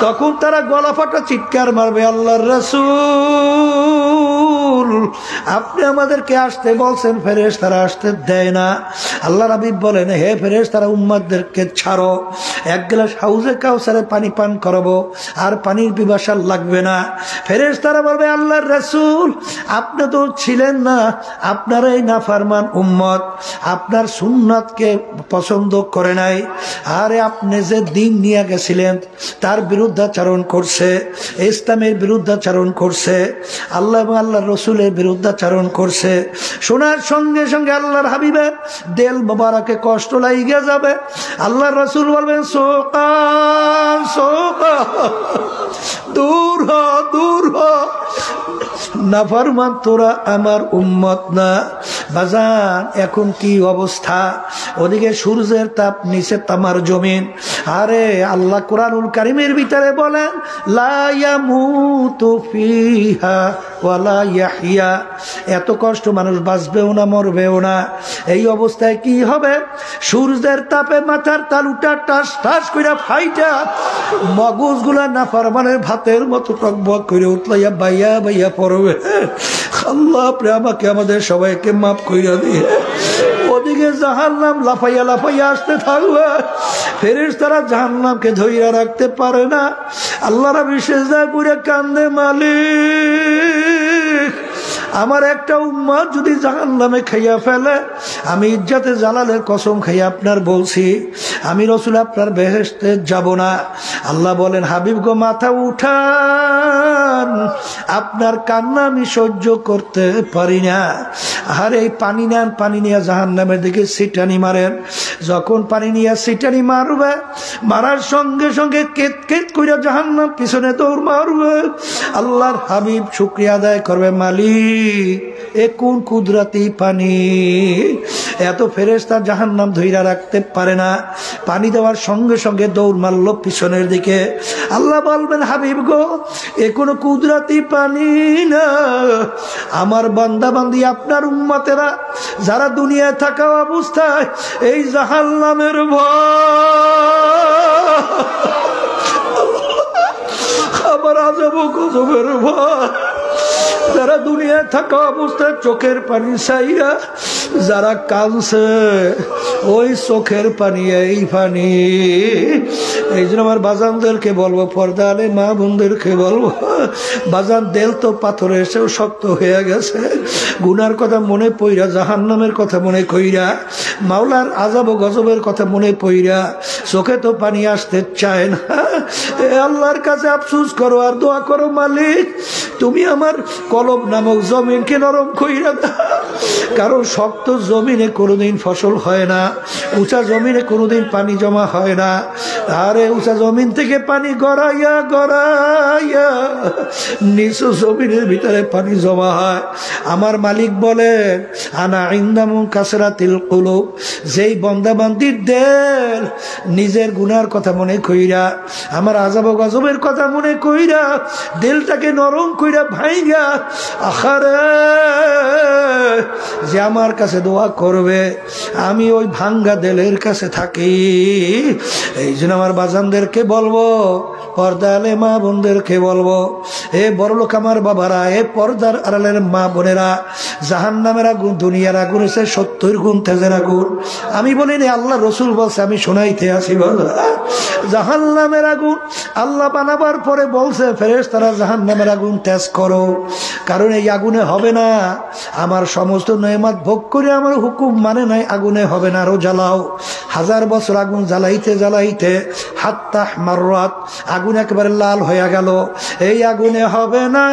তখন তারা গলা ফাটা চিৎকার মারবে, আল্লাহর রাসূল আপনি আমাদেরকে আসতে বলছেন, ফেরেশতারা আসতে দেয় না। আল্লাহ হাবিব বলেন, হে ফেরেশতারা উম্মতদেরকে ছাড়ো, এক গ্লাস হাউজে কাউসারে পানি পান করাবো, আর পানির পিপাসা লাগবে না। ফেরেশতারা বলবে, আল্লাহর রাসূল আপনি তো ছিলেন না, আপনার এই নাফরমান উম্মত আপনার সুন্নাতকে পছন্দ করে নাই, আরে আপনি যে দিন নিয়ে গেছিলেন তার বিরুদ্ধাচরণ করছে, ইসলামের বিরুদ্ধাচরণ করছে, আল্লাহ এবং আল্লাহর রসুলের বিরুদ্ধাচরণ করছে। শোনার সঙ্গে সঙ্গে আল্লাহর হাবিবের দেল মোবারকে কষ্ট লাগিয়ে যাবে। আল্লাহর রসুল বলবেন, সোকা সোকা, দূর হ দূর হ, নাফরমান তোরা আমার উম্মত না। বাজান এখন কি অবস্থা, ওদিকে সূর্যের তাপ, নিচে তামার জমিন। আরে আল্লাহ কুরআনুল কারীমের ভিতরে বলেন, লা ইয়ামুতু ফিহা ওয়ালা ইয়াহইয়া, এত কষ্ট মানুষ বাঁচবেও না মরবেও না। এই অবস্থায় কি হবে, সূর্যের তাপে মাথার তালুটা টাস টাস কইরা ফাইটা মগজগুলা নাফরমানের ভাতের মতো টকবক করে উতলাইয়া বাইয়া বাইয়া পড়বে। আল্লাহ আপনি আমাকে আমাদের সবাইকে মাফ কইরা দিয়ে। ওদিকে জাহান্নাম লাফাইয়া লাফাইয়া আসতে থাকবে, ফেরেশতারা জাহান্নামকে ধইরা রাখতে পারে না। আল্লাহ রাব্বি সিজদা করে কান্দে, মালিক আমার একটা উম্মত যদি জাহান্নামে খাইয়া ফেলে, আমি ইজ্জতে জালালের কসম খাইয়া আপনার বলছি, আমি রসুল আপনার বেহেশতে যাব না। আল্লাহ বলেন, হাবিব গো মাথা উঠান, আপনার কান্না আমি সহ্য করতে পারি না। আর এই পানি নেন, পানি নিয়ে জাহান্নামের দিকে ছিটানি মারেন। যখন পানি নিয়ে ছিটানি মারবে, মারার সঙ্গে সঙ্গে কেত কেত কইরা জাহান্নাম পিছনে দৌড় মারবে। আল্লাহর হাবিব শুকরিয়া আদায় করবে, মালিক এ কোন কুদরতি পানি, এত ফেরেশতা জাহান্নাম ধইরা রাখতে পারে না। পানি দেওয়ার সঙ্গে সঙ্গে দৌড় মারল পিছনের দিকে। আল্লাহ বলবেন, হাবিব গো এ কোনো কুদরতি পানি না, আমার বান্দা বান্দি আপনার উম্মতেরা যারা দুনিয়ায় থাকা অবস্থায় এই জাহান্নামের ভয়, আমার আযাব গজবের ভয়, যারা দুনিয়ায় থাকা অবস্থায় চোখের পানি চাইয়া যারা কাঁদছে, ওই চোখের পানি এই পানি। এই জন্য আমার বাজানদেরকে বলবো, পর্দা আলে মা বোনদেরকে বলবো, বাজান দেল তো পাথরে এসেও শক্ত হয়ে গেছে। গুনার কথা মনে পইরা, জাহান্নামের কথা মনে কইরা, মাওলার আযাব ও গজবের কথা মনে পইরা চোখে তো পানি আসতে চায় না। এ আল্লাহর কাছে আফসোস করো আর দোয়া করো, মালিক তুমি আমার কলব নামক জমিনকে নরম কইরা দাও। কারণ শক্ত জমিনে কোনোদিন ফসল হয় না, উঁচা জমিনে কোনোদিন পানি জমা হয় না। আরে উঁচা জমিন থেকে পানি গড়াইয়া গড়াইয়া নিচু জমিনের ভিতরে পানি জমা হয়। আমার মালিক বলেন, আনা ইনদামু কাসরাতিল কুলুব, যেই বান্দা বান্দির দিল নিজের গুনার কথা মনে কইরা, আমার আযাব ও গজবের কথা মনে কইরা, দিলটাকে নরম কইরা ভাইঙ্গা আখারে যে আমার কাছে দোয়া করবে, আমি ওই ভাঙ্গা দিলের কাছে থাকি। এই জন্য আমার বাজানদেরকে বলবো, পর্দা আলে মা বোনদেরকে বলবো, এ বড়লোক আমার বাবারা, এ পর্দার আড়ালের মা বোনেরা, জাহান্নামের আগুন দুনিয়ার আগুন এসে 70 গুণ তেজের আগুন। আমি বলিনি, আল্লাহ রসুল বলছে, আমি শোনাইতে আসি। জাহান্নামের আগুন আল্লাহ বানাবার পরে বলছে, ফেরেশতারা জাহান্নামের আগুন তেজ করো, কারণ এই আগুনে হবে না, আমার সমস্ত নেয়ামত ভোগ করে আমার হুকুম মানে নাই, আগুনে হবে না, আরো জ্বালাও। 1000 বছর আগুন জ্বালাইতে জ্বালাইতে হাত্তা মাররাত, আগুন একেবারে লাল হয়ে গেল। এই আগুনে হবে না,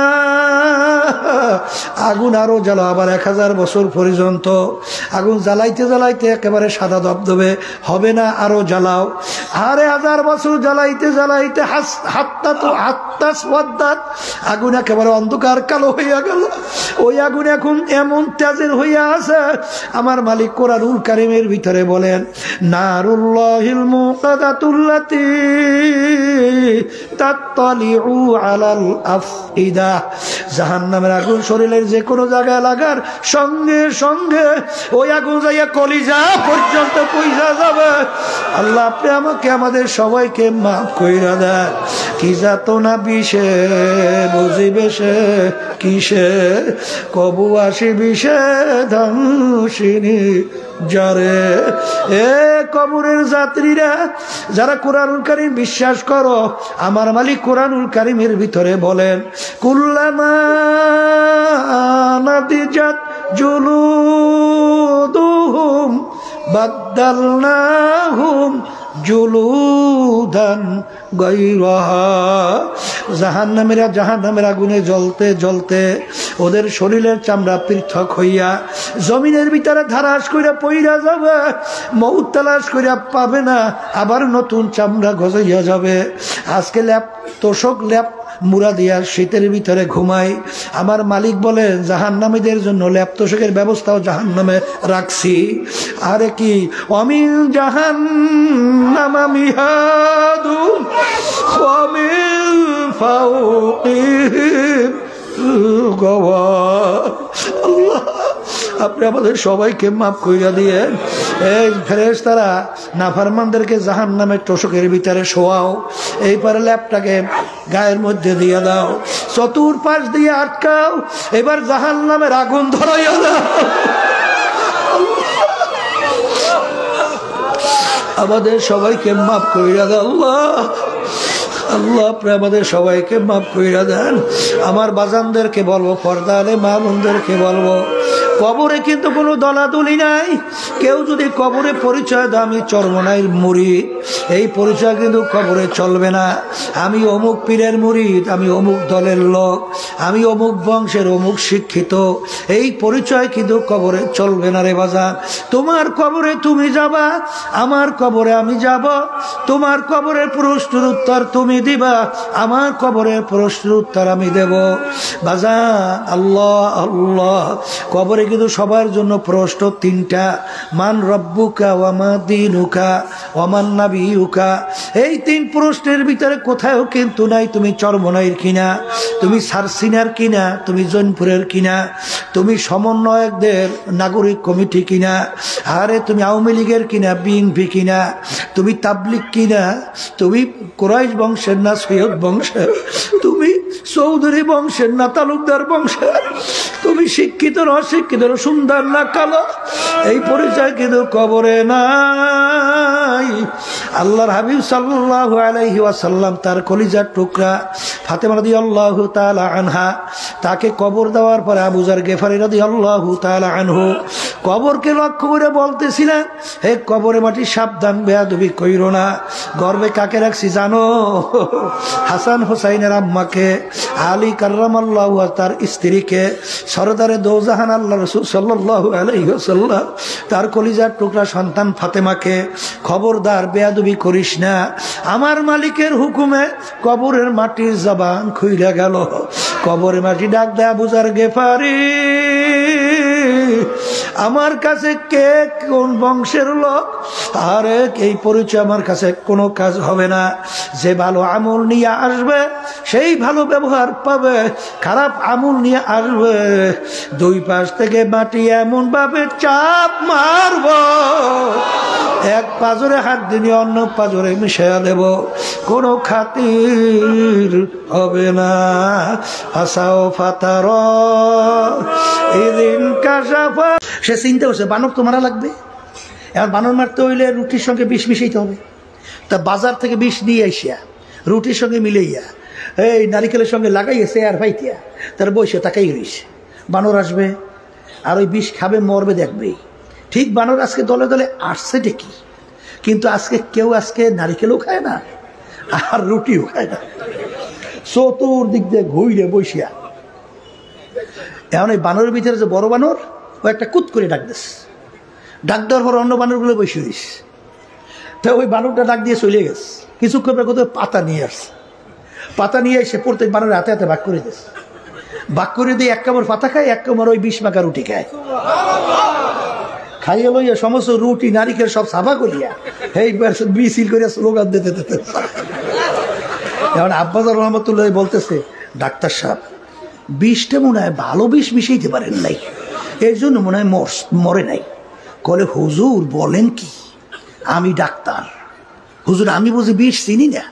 আগুন আরো জ্বালাও, আবার 1000 বছর পর্যন্ত আগুন জ্বালাইতে জ্বালাইতে একেবারে সাদা দবদবে, হবে না, আরো জ্বালাও। আরে 1000 বছর জ্বালাইতে জ্বালাইতে হাত্তা ওয়াদ্দাত, আগুন একেবারে অন্ধকার কালো হইয়া গেল। ওই আগুন এখন এমন তেজের হইয়া আছে, আমার মালিক কোরআনুল কারীমের ভিতরে বলেন, নারুল্লাহিল মুকাদাতুল্লাতী তাত্তালিউ আলাল আফইদা, জাহান্নামের আগুন শরীরের যে কোনো জায়গায় লাগার সঙ্গে সঙ্গে ওই আগুন যাইয়া কলিজা পর্যন্ত পয়সা যাবে। আল্লাহ আপনি আমাকে আমাদের সবাইকে মাফ কইরা দেন। কি যাতনা বিষে বুঝিবে সে কিসে, কবু আসি বিষে ধ্বংসিনী যারে। এ কবরের যাত্রীরা যারা কোরআনুল কারীম বিশ্বাস করো, আমার মালিক কোরআনুল কারীমের ভিতরে বলেন, কুল্লামা নাদিজাত জুলুদুহুম বাদদালনাহুম জুলুদান গায়রাহা। জাহান্নামের আগুনে জ্বলতে জ্বলতে ওদের শরীরের চামড়া পৃথক হইয়া জমিনের ভিতরে ধারাস কইরা পইরা যাবে, মউত তালাশ কইরা পাবে না, আবার নতুন চামড়া গজাইয়া যাবে। আজকে তোষক মুড়া দিয়া শীতের ভিতরে ঘুমাই। আমার মালিক বলেন জাহান্নামীদের জন্য ল্যাপ তোষকের ব্যবস্থাও জাহান্নামে রাখছি। আরে কি অমিন জাহান্নামা মিহাদু ওয়ামিন ফাওকিহিম গাওয়ার। আল্লাহ আপনি আমাদের সবাইকে মাফ কইরা দিয়েন। এই ফেরেশতারা নাফরমানদেরকে জাহান্নামের তোষকের ভিতরে শোয়াও, এই পারে ল্যাপটাকে গায়ের মধ্যে দিয়ে দাও, চতুর্পাশ দিয়ে আটকাও, এবার জাহান্নামের আগুন ধরাইয়া দাও। আমাদের সবাইকে মাফ কইরা দাও আল্লাহ। আল্লাহ আপনি আমাদের সবাইকে মাফ কইরা দেন। আমার বাজানদেরকে বলবো, পর্দারে মা বোনদেরকে বলবো, কবরে কিন্তু কোনো দলাদলি নাই। কেউ যদি কবরে পরিচয় দেয় আমি চরমনাইর মুরিদ, এই পরিচয় কিন্তু কবরে চলবে না। আমি অমুক পীরের মুরিদ, আমি অমুক দলের লোক, আমি অমুক বংশের অমুক শিক্ষিত, এই পরিচয় কিন্তু কবরে চলবে না রে বাজান। তোমার কবরে তুমি যাবা, আমার কবরে আমি যাব। তোমার কবরের প্রশ্নের উত্তর তুমি দিবা, আমার কবরের প্রশ্নের উত্তর আমি দেব বাজান। আল্লাহ আল্লাহ, কবরে কিন্তু সবার জন্য প্রশ্ন তিনটা, মান রব্বুকা ওয়ামা দীনুকা ওয়ামান নাবিয়ুকা। এই তিন প্রশ্নের ভিতরে কোথাও কিন্তু নাই তুমি চরমনাইর কিনা, তুমি সারসিনার কিনা, তুমি জৈনপুরের কিনা, তুমি সমন্বয়কদের নাগরিক কমিটি কিনা, আরে তুমি আওয়ামী লীগের কিনা, বিএনপি কিনা, তুমি তাবলিগ কিনা, তুমি কুরাইশ বংশের না সৈয়দ বংশের, তুমি চৌধুরী বংশের না তালুকদার বংশের, তুমি শিক্ষিত না অশিক্ষিত, সুন্দর না কালো, এই পরিচয় কিন্তু কবরে নাই। আল্লাহর হাবিব সাল্লাল্লাহু আলাইহি ওয়াসাল্লাম তার কলিজার টুকরা ফাতেমা রাদিয়াল্লাহু তাআলা আনহা, তাকে কবর দেওয়ার পরে আবু যার গেফারি রাদিয়াল্লাহু তাআলা আনহু কবরকে লক্ষ্য করে বলতেছিলেন, হে কবরে মাটি সাবধান, বেয়াদবি কইরো না। গর্বে কাকে রাখছি জানো? হাসান হোসাইনের আম্মাকে, আলী কাররামাল্লাহু তার স্ত্রীকে, সরদারে দোজাহান আল্লাহ রাসূল সাল্লাল্লাহু আলাইহি ওয়াসাল্লাম তার কলিজার টুকরা সন্তান ফাতেমাকে। খবরদার বেয়াদবি করিস না। আমার মালিকের হুকুমে কবরের মাটির জবান খুইলা গেল। কবরের মাটি ডাক দেয়, আবু যার গেফারি, আমার কাছে কে কোন বংশের লোক, আরে এই পরিচয় আমার কাছে কোনো কাজ হবে না। যে ভালো আমল নিয়ে আসবে সেই ভালো ব্যবহার পাবে, খারাপ আমল নিয়ে আসবে দুই পাশ থেকে মাটি এমন ভাবে চাপ মারব, এক পাজরে হাত দিয়ে অন্য পাজরে মিশিয়ে দেব, কোনো খাতির হবে না। হাসাও ফাতার এদিন কাশাফা, সে চিন্তা করছে বানর তো মারা লাগবে। এখন বানর মারতে হইলে রুটির সঙ্গে বিষ মিশাইতে হবে। তা বাজার থেকে বিষ নিয়ে আসিয়া রুটির সঙ্গে মিলাইয়া এই নারিকেলের সঙ্গে লাগাইয়েছে আর ভাইতিয়া তার বসে তাকাই রয়েছে। বানর আসবে আর ওই বিষ খাবে, মরবে, দেখবেই। ঠিক বানর আজকে দলে দলে আসছে ঠিকই, কিন্তু আজকে কেউ আজকে নারিকেলও খায় না আর রুটিও খায় না, চতুর্দিক দিয়ে ঘুরে বসিয়া। এখন এই বানরের ভিতরে যে বড় বানর, ও একটা কুত করে ডাক দিস, ডাক দেওয়ার পর অন্য বানরগুলো বসে দিস। তো ওই বানরটা ডাক দিয়ে চলে গেছে। কিছুক্ষণ পর কোথাও পাতা নিয়ে আসছে, পাতা নিয়ে এসে প্রত্যেক বানরের হাতে হাতে ভাগ করে দিস। ভাগ করে দিয়ে এক কামড় পাতা খায়, এক কামড় ওই বিষ মাখা রুটি খায়। খাইয়ে লইয়া সমস্ত রুটি নারিকেল সব সাফা করিয়া এই মিছিল করিয়া স্লোগান দিতে দিতে। এখন আব্বাস রহমতুল্লাহ বলতেছে, ডাক্তার সাহেব বিষটা মনে হয় ভালো বিষ মিশাইতে পারেন নাই, এর জন্য মনে হয় মরে নাই। কলে হুজুর বলেন কি, আমি ডাক্তার, হুজুর আমি বুঝি বিষ চিনি না,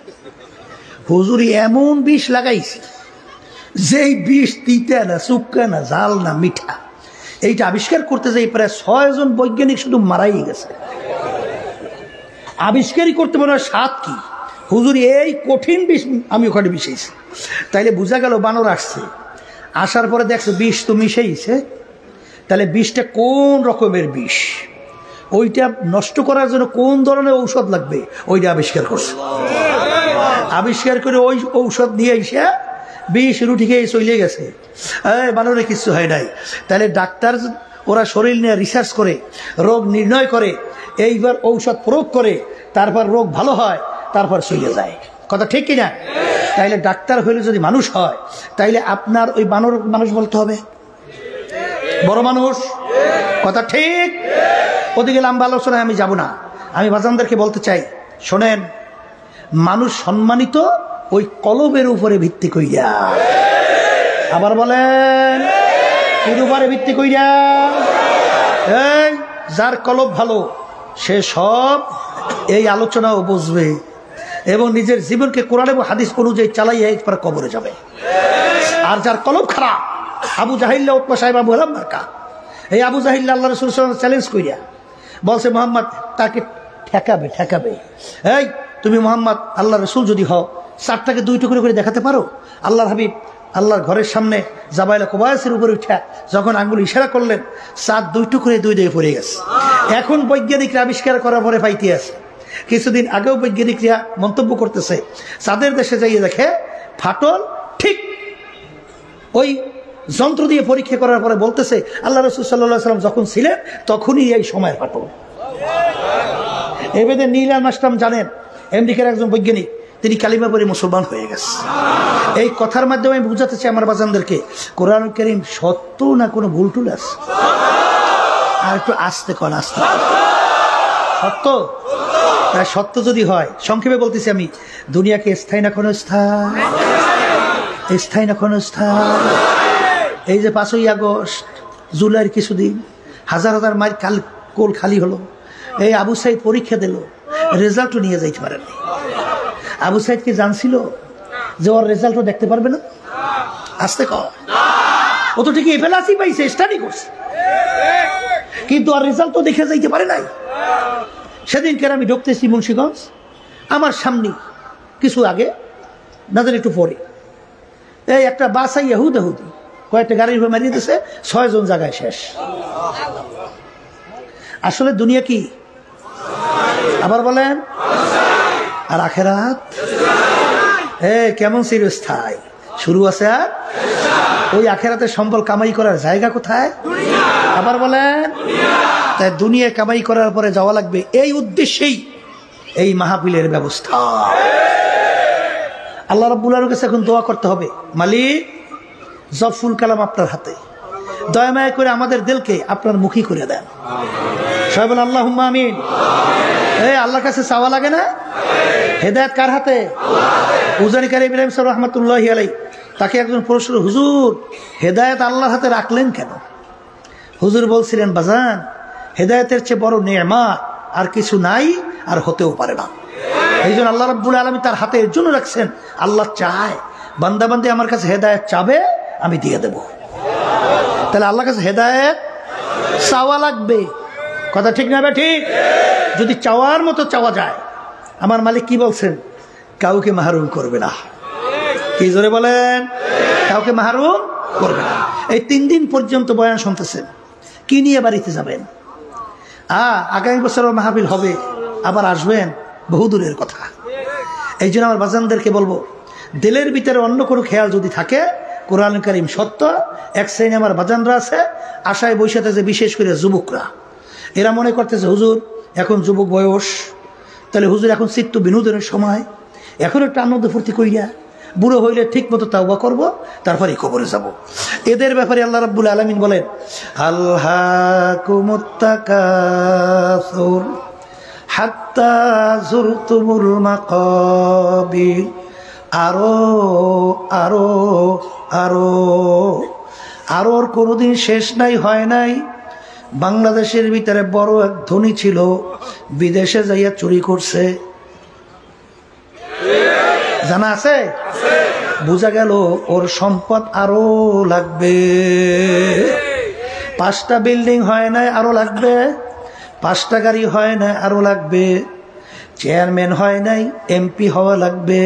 হুজুর এমন বিষ লাগাইছি যেই বিষ তিতা না, চুক্কা না, জাল না, মিঠা। এইটা আবিষ্কার করতে যাই প্রায় 6 জন বৈজ্ঞানিক শুধু মারাই গেছে। আবিষ্কারই করতে মনে হয় স্বাদ কি, হুজুর এই কঠিন বিষ আমি ওখানে মিশাইছি। তাইলে বোঝা গেল বানর আসছে, আসার পরে দেখছে বিষ তো মিশাইছে, তাহলে বিষটা কোন রকমের বিষ, ওইটা নষ্ট করার জন্য কোন ধরনের ঔষধ লাগবে ওইটা আবিষ্কার করছে। আবিষ্কার করে ওই ঔষধ নিয়ে এসে বিষ রুটি খেয়ে চলে গেছে, বানরে কিছু হয় নাই। তাহলে ডাক্তার ওরা শরীর নিয়ে রিসার্চ করে, রোগ নির্ণয় করে, এইবার ঔষধ প্রয়োগ করে, তারপর রোগ ভালো হয়, তারপর চলে যায়। কথা ঠিক কিনা? তাইলে ডাক্তার হইলে যদি মানুষ হয়, তাইলে আপনার ওই বানর মানুষ বলতে হবে, বড় মানুষ। কথা ঠিক? ওদিকে লম্বা আলোচনায় আমি যাব না। আমি বাজানদেরকে বলতে চাই, শোনেন, মানুষ সম্মানিত ওই কলবের উপরে ভিত্তি কইরা। আবার বলেন, এর উপরে ভিত্তি কইরা। এই যার কলব ভালো সে সব এই আলোচনাও বুঝবে এবং নিজের জীবনকে কোরআন এবং হাদিস অনুযায়ী চালাইয়া একবার কবরে যাবে। আর যার কলব খারাপ, আবু জাহিল্লা উতবা সাহেব আবু হেলাম মার্কা, এই আবু জাহিল্লা আল্লাহ রাসূল সাল্লাল্লাহু আলাইহি ওয়াসাল্লাম চ্যালেঞ্জ কইরা বলছে, মোহাম্মদ তাকে ঠেকাবে। এই তুমি মোহাম্মদ আল্লাহ রসুল যদি হও, চারটাকে 2 টুকরো করে দেখাতে পারো? আল্লাহর হাবিব আল্লাহর ঘরের সামনে জাবাইলা কুবাইসের উপরে উঠা যখন আঙ্গুল ইশারা করলেন, চাঁদ 2 টুকরে 2 দিকে পড়ে গেছে। এখন বৈজ্ঞানিকরা আবিষ্কার করার পরে পাইতে আছে। কিছুদিন আগেও বৈজ্ঞানিকরা মন্তব্য করতেছে, চাঁদের দেশে যাইয়ে দেখে ফাটল ঠিক ওই যন্ত্র দিয়ে পরীক্ষা করার পরে বলতেছে আল্লাহ রাসূল সাল্লাল্লাহু আলাইহি ওয়াসাল্লাম যখন ছিলেন তখনই এই সময়ের ফাটল। এবারে নীল আর্মস্ট্রং জানেন, আমেরিকার একজন বৈজ্ঞানিক, তিনি কালিমা পড়ে মুসলমান হয়ে গেছে। এই কথার মাধ্যমে আমি বুঝাতে চাই আমার বাজানদেরকে, কোরআন কারীম সত্য না কোনো ভুল টুল আছে? আর একটু আস্তে কর, আস্তে। সত্য? তাই সত্য যদি হয়, সংক্ষেপে বলতেছি আমি, দুনিয়াকে স্থায়ী না কোনো স্থায়ী না কোনো স্থায়ী। এই যে 5ই আগস্ট, জুলাইয়ের কিছুদিন, হাজার হাজার মাইল কোল খালি হলো। এই আবু সাইদ পরীক্ষা দিল, রেজাল্টও নিয়ে যাইতে পারেনি। আবু সাইদ কি জানছিল যে ওর রেজাল্টও দেখতে পারবে না? আসতে কর, ও তো ঠিকই এফএলআসি পাইছে, স্টাডি করছে, কিন্তু আর রেজাল্টও দেখে যাইতে পারে নাই। সেদিনকে আমি ঢুকতেছি মুন্সিগঞ্জ, আমার সামনে কিছু আগে না জানি একটু পরে এই একটা বাসাই ইহুদি কয়েকটা গাড়ির উপর মারিয়ে দিয়েছে, 6 জন জায়গায় শেষ। আসলে দুনিয়া কি? আবার বলেন, আর আখেরাত কেমন চিরস্থায়ী? শুরু আছে আর ওই আখেরাতের সম্বল কামাই করার জায়গা কোথায়? আবার বলেন, তাই দুনিয়া কামাই করার পরে যাওয়া লাগবে, এই উদ্দেশ্যেই এই মাহফিলের ব্যবস্থা। আল্লাহ রাব্বুল আলামিনের কাছে এখন দোয়া করতে হবে, মালিক জফুল কালাম আপনার হাতে, দয়া মায়া করে আমাদের দিলকে আপনার মুখী করে দেন। সবাই বলেন আল্লাহুম্মা আমিন। এই আল্লাহর কাছে চাওয়া লাগে না? হেদায়েত কার হাতে? উজানি কারি ইব্রাহিম সাহেব রাহমাতুল্লাহি আলাইহি, তাকে একজন প্রশ্ন, হুজুর হেদায়েত আল্লাহর হাতে রাখলেন কেন? হুজুর বলছিলেন, বাজান হেদায়েতের চেয়ে বড় নেয়ামত আর কিছু নাই, আর হতেও পারে না। এই জন্য আল্লাহ রাব্বুল আলামিন তার হাতে এর জন্য রাখছেন, আল্লাহ চায় বান্দাবান্দি আমার কাছে হেদায়েত চাবে, আমি দিয়ে দেব। তাহলে আল্লাহর কাছে হেদায়েত চাওয়া লাগবে। কথা ঠিক না? ঠিক। যদি চাওয়ার মতো চাওয়া যায়, আমার মালিক কি বলছেন? কাউকে মাহরুম করবে না। কি জোরে বলেন? কাউকে মাহরুম করবে না। এই 3 দিন পর্যন্ত বয়ান শুনতেছেন, কি নিয়ে বাড়িতে যাবেন? আগামী বছর মাহফিল হবে, আবার আসবেন, বহুদূরের কথা। এই জন্য আমার বাজানদেরকে বলবো, দিলের ভিতরে অন্য কোনো খেয়াল যদি থাকে, কোরআন কারীম সত্য। এক শ্রেণী আমার বাজানরা আছে আশায় বসে থাকে, বিশেষ করে যুবকরা, এরা মনে করতেছে হুজুর এখন যুবক বয়স, তাহলে হুজুর এখন চিত্ত বিনোদনের সময়, এখন একটু আনন্দ ফুর্তি কইরা বুড়ো হইলে ঠিক মতো তাওবা করব, তারপরে কবরে যাব। এদের ব্যাপারে আল্লাহ রাব্বুল আলামিন বলেন, আলহাকুমুত তাকাসুর হাত্তা যুরতুমুল মাকাবির। আরো আরোর কোনোদিন শেষ নাই, হয় নাই। বাংলাদেশের ভিতরে বড় এক ধনী ছিল, বিদেশে যাইয়া চুরি করছে, জানা আছে? বোঝা গেল ওর সম্পদ আরো লাগবে। 5টা বিল্ডিং হয় নাই, আরো লাগবে। 5টা গাড়ি হয় নাই, আরো লাগবে। চেয়ারম্যান হয় নাই, এমপি হওয়া লাগবে।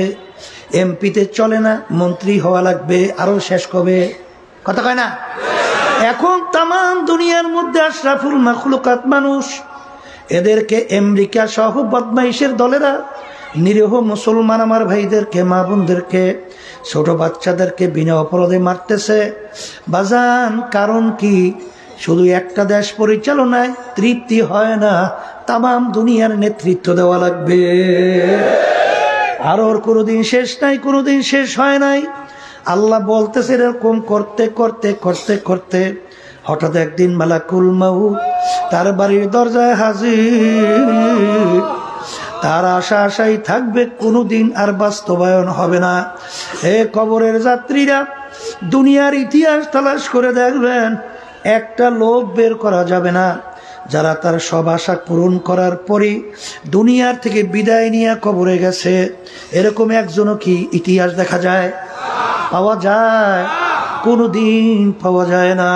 এমপিতে চলে না, মন্ত্রী হওয়া লাগবে। আরো শেষ কবে? কথা কয় না? এখন তাম দুনিয়ার মধ্যে আশরাফুল মাখলুকাত মানুষ, এদেরকে আমেরিকা সহ বদমাইশের দলেরা নিরীহ মুসলমান আমার ভাইদেরকে, মা বোনদেরকে, ছোট বাচ্চাদেরকে বিনা অপরাধে মারতেছে। বাজান কারণ কি? শুধু একটা দেশ পরিচালনায় তৃপ্তি হয় না, তাম দুনিয়ার নেতৃত্ব দেওয়া লাগবে। আর ওর কোনোদিন শেষ নাই, কোনোদিন শেষ হয় নাই। আল্লাহ বলতেছে এরকম করতে করতে করতে করতে হঠাৎ একদিন মালাকুল মাউত তার বাড়ির দরজায় হাজির। তার আশাই থাকবে, কোনোদিন আর বাস্তবায়ন হবে না। এ কবরের যাত্রীরা, দুনিয়ার ইতিহাস তালাশ করে দেখবেন, একটা লোক বের করা যাবে না যারা তার সব আশা পূরণ করার পরে দুনিয়ার থেকে বিদায় নিয়ে কবরে গেছে। এরকম একজনও কি ইতিহাস দেখা যায়? পাওয়া যায়? কোনোদিন পাওয়া যায় না।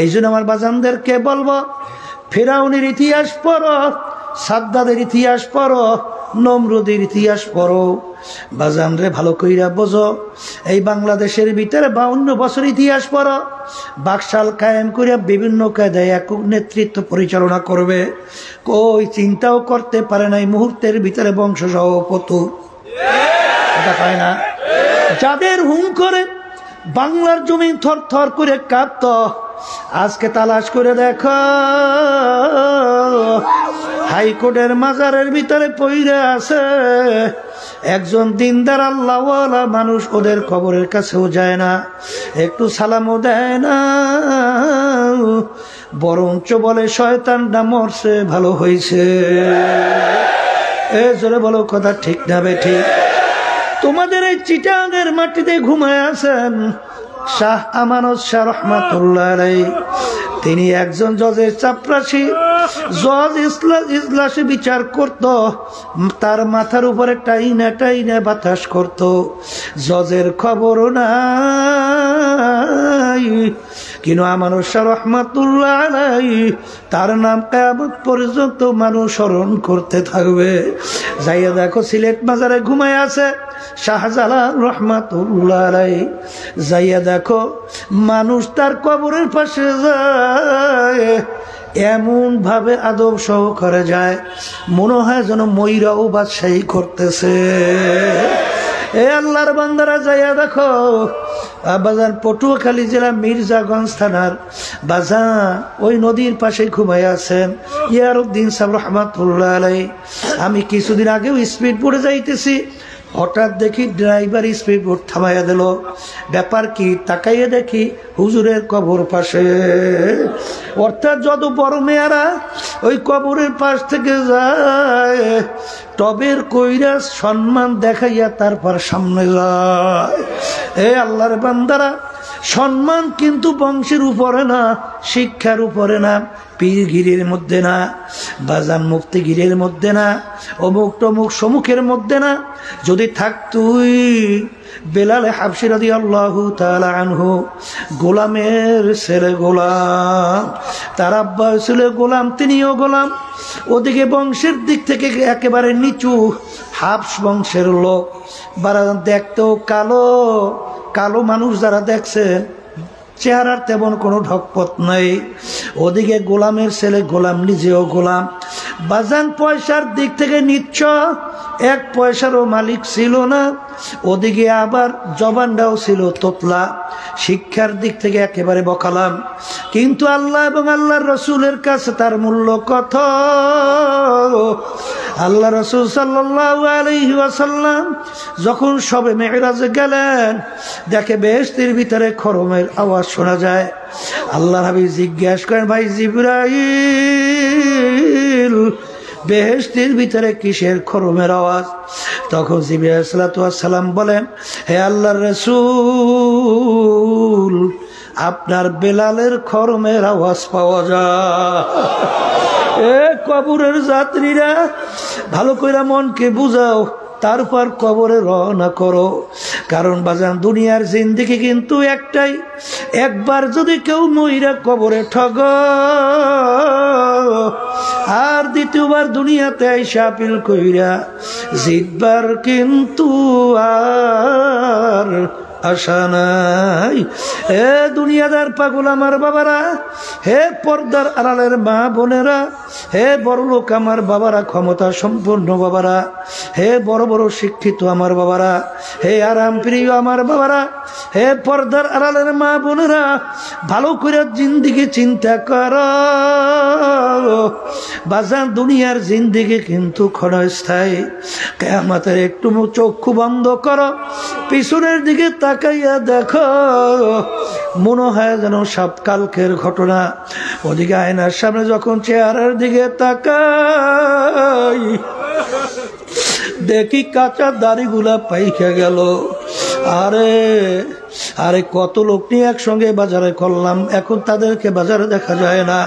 এই জন্য আমার বাজানদেরকে বলবো, ফেরাউনের ইতিহাস পড়ো, সাদ্দাদের ইতিহাস পড়ো, নমরুদের ইতিহাস পড়ো। বাজান রে ভালো কইরা বোঝো, এই বাংলাদেশের ভিতরে 52 বছর ইতিহাস পড়ো। বাকশাল কায়েম করে বিভিন্ন কায়দায় একক নেতৃত্ব পরিচালনা করবে, কই চিন্তাও করতে পারে নাই মুহূর্তের ভিতরে বংশসহ পতু। এটা পায় না? যাদের হুম করে বাংলার জমি থর থর করে কাঁপত, আজকে তালাশ করে দেখো হাইকোর্টের মাজারের ভিতরে পইরা আছে একজন দিনদার আল্লাহওয়ালা মানুষ। ওদের কবরের কাছেও যায় না, একটু সালামও দেয় না, বরঞ্চ বলে শয়তানটা মরছে, ভালো হয়েছে। এ জোরে বলো, কথা ঠিক না বেঠিক? তোমাদের এই চিটাঙের মাটিতে ঘুমায় আছেন শাহ আমানত শাহ রহমাতুল্লাহ আলাইহি। তিনি একজন জজের চাপরাশি। জজ ইজলাসে বিচার করত, তার মাথার উপরে টাইনা টাইনা বাতাস করত। জজের খবর নাই, কিন্তু আমানত শাহ রহমাতুল্লাহ আলাইহি তার নাম কিয়ামত পর্যন্ত মানুষ স্মরণ করতে থাকবে। যাইয়া দেখো সিলেট মাজারে ঘুমায় আছে শাহজালাল রহমাতুল্লাহ আলাইহি। যাইয়া দেখো মানুষ তার কবরের পাশে যায়, এমন ভাবে আদব সহকারে যায়, মনে হয় যেন ময়ূরাও বাদশাহী করতেছে। এ আল্লাহর বান্দারা, যাইয়া দেখো বাজান পটুয়াখালী জেলা মির্জাগঞ্জ থানার বাজান ওই নদীর পাশে ঘুমাই আছেন ইয়ারউদ্দিন সাহেব রহমাতুল্লাহ আলাইহি। আমি কিছুদিন আগেও স্পিড বোর্ডে যাইতেছি, হঠাৎ দেখি ড্রাইভার স্পিড বোর্ড থামাইয়া দিল। ব্যাপার কি? তাকাইয়া দেখি হুজুরের কবর পাশে। অর্থাৎ যত বড় মেয়ারা ওই কবরের পাশ থেকে যায়, টবের কইরা সম্মান দেখাইয়া তারপর সামনে যায়। এ আল্লাহর বান্দারা, সম্মান কিন্তু বংশের উপরে না, শিক্ষার উপরে না, পীরগিরির মধ্যে না, বাজান মুফতিগিরির মধ্যে না, অমুক টমুক সমুখের মধ্যে না। যদি থাকতুই বেলাল হাবশী রাদিয়াল্লাহু তাআলা আনহু, গোলামের ছেলে গোলাম, তার আব্বা ছিল গোলাম, তিনিও গোলাম। ওদিকে বংশের দিক থেকে একেবারে নিচু, হাবশ বংশের লোক। বারান দেখতেও কালো কালো মানুষ যারা দেখছেন, চেহারার তেমন কোনো ঢকপথ নাই। ওদিকে গোলামের ছেলে গোলাম, নিজেও গোলাম। বাজান পয়সার দিক থেকে নিচ্ছ, 1 পয়সারও মালিক ছিল না। ওদিকে আবার জবানটাও ছিল তোতলা, শিক্ষার দিক থেকে একেবারে বকালাম। কিন্তু আল্লাহ এবং আল্লাহর রসুলের কাছে তার মূল্য কত? আল্লাহ রসুল সাল্লাল্লাহু আলাইহি ওয়াসাল্লাম যখন সবে মেরাজে গেলেন, দেখে বেহেশতের ভিতরে খরমের আওয়াজ শোনা যায়। আল্লাহ হাবিব জিজ্ঞাসা করেন, ভাই জিবরাইল বেহেশতের ভিতরে কিসের খরমের আওয়াজ? তখন জিবরাইল আলাইহিস সালাতু ওয়াস সালাম বলেন, হে আল্লাহর রাসূল, আপনার বেলালের খরমের আওয়াজ পাওয়া যায়। এ কবরের যাত্রীরা, ভালো করে মনকে বুঝাও, তারপর কবরে রওনা করো। কারণ বাজান, দুনিয়ার জিন্দেগি কিন্তু একটাই। একবার যদি কেউ মইরা কবরে ঠগ, আর দ্বিতীয়বার দুনিয়াতে আইসা আপিল কইরা জিতবার কিন্তু আর আশা নাই। হে দুনিয়াদার পাগল আমার বাবারা, হে পর্দার আড়ালের মা বোনেরা, হে বড় লোক আমার বাবারা, ক্ষমতা সম্পন্ন বাবারা, হে বড় বড় শিক্ষিত আমার বাবারা, হে আরাম প্রিয় আমার বাবারা, হে পর্দার আড়ালের মা বোনেরা, ভালো করে জিন্দিগি চিন্তা কর বাজান। দুনিয়ার জিন্দিগি কিন্তু ক্ষণস্থায়ী। কিয়ামতের একটু চক্ষু বন্ধ করো, পিছনের দিকে তাকাইয়া দেখো, মনে হয় যেন সব কালকের ঘটনা। ওদিকে আয়নার সামনে যখন চেহারার দিকে তাকাই, দেখি কাঁচা দাড়িগুলা পাইকা গেল। আরে আরে কত লোক নিয়ে একসঙ্গে বাজারে করলাম, এখন তাদেরকে বাজারে দেখা যায় না,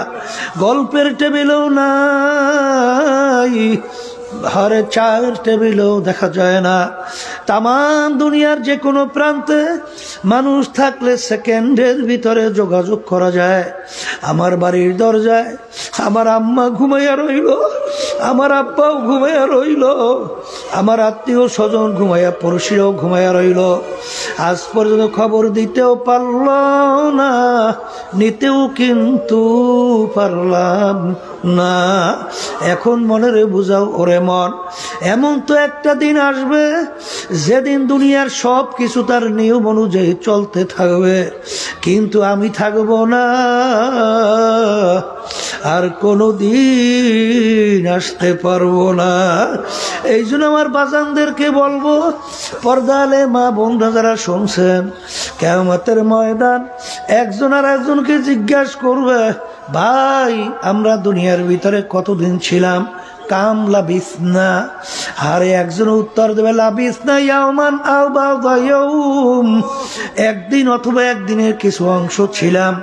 গল্পের টেবিলও নাই, ঘরে চায়ের টেবিলও দেখা যায় না। তামাম দুনিয়ার যে কোনো প্রান্তে মানুষ থাকলে সেকেন্ডের ভিতরে যোগাযোগ করা যায়। আমার বাড়ির দরজায় আমার আম্মা ঘুমাইয়া রইল, আমার আব্বাও ঘুমাইয়া রইল, আমার আত্মীয় স্বজন ঘুমাইয়া, পড়শিরাও ঘুমাইয়া রইল। আজ পর্যন্ত খবর দিতেও পারল না, নিতেও কিন্তু পারলাম না। এখন মনে বুঝাও ওরে মন, এমন তো একটা দিন আসবে যেদিন দুনিয়ার সব কিছু তার নিয়ম অনুযায়ী চলতে থাকবে, কিন্তু আমি থাকব না। আর কোনো দিন আসতে পারবো না। এই জন্য আমার বাজানদেরকে বলবো, পর্দালে মা বোনরা যারা শুনছেন, কিয়ামতের ময়দান একজন আর একজনকে জিজ্ঞাসা করবে, ভাই আমরা দুনিয়ার ভিতরে কতদিন ছিলাম? কাম লাবিসনা। আর একজন উত্তর দেবে, লাবিসনা ইয়াওমান আও বা'দা ইয়াওম, একদিন অথবা একদিনের কিছু অংশ ছিলাম।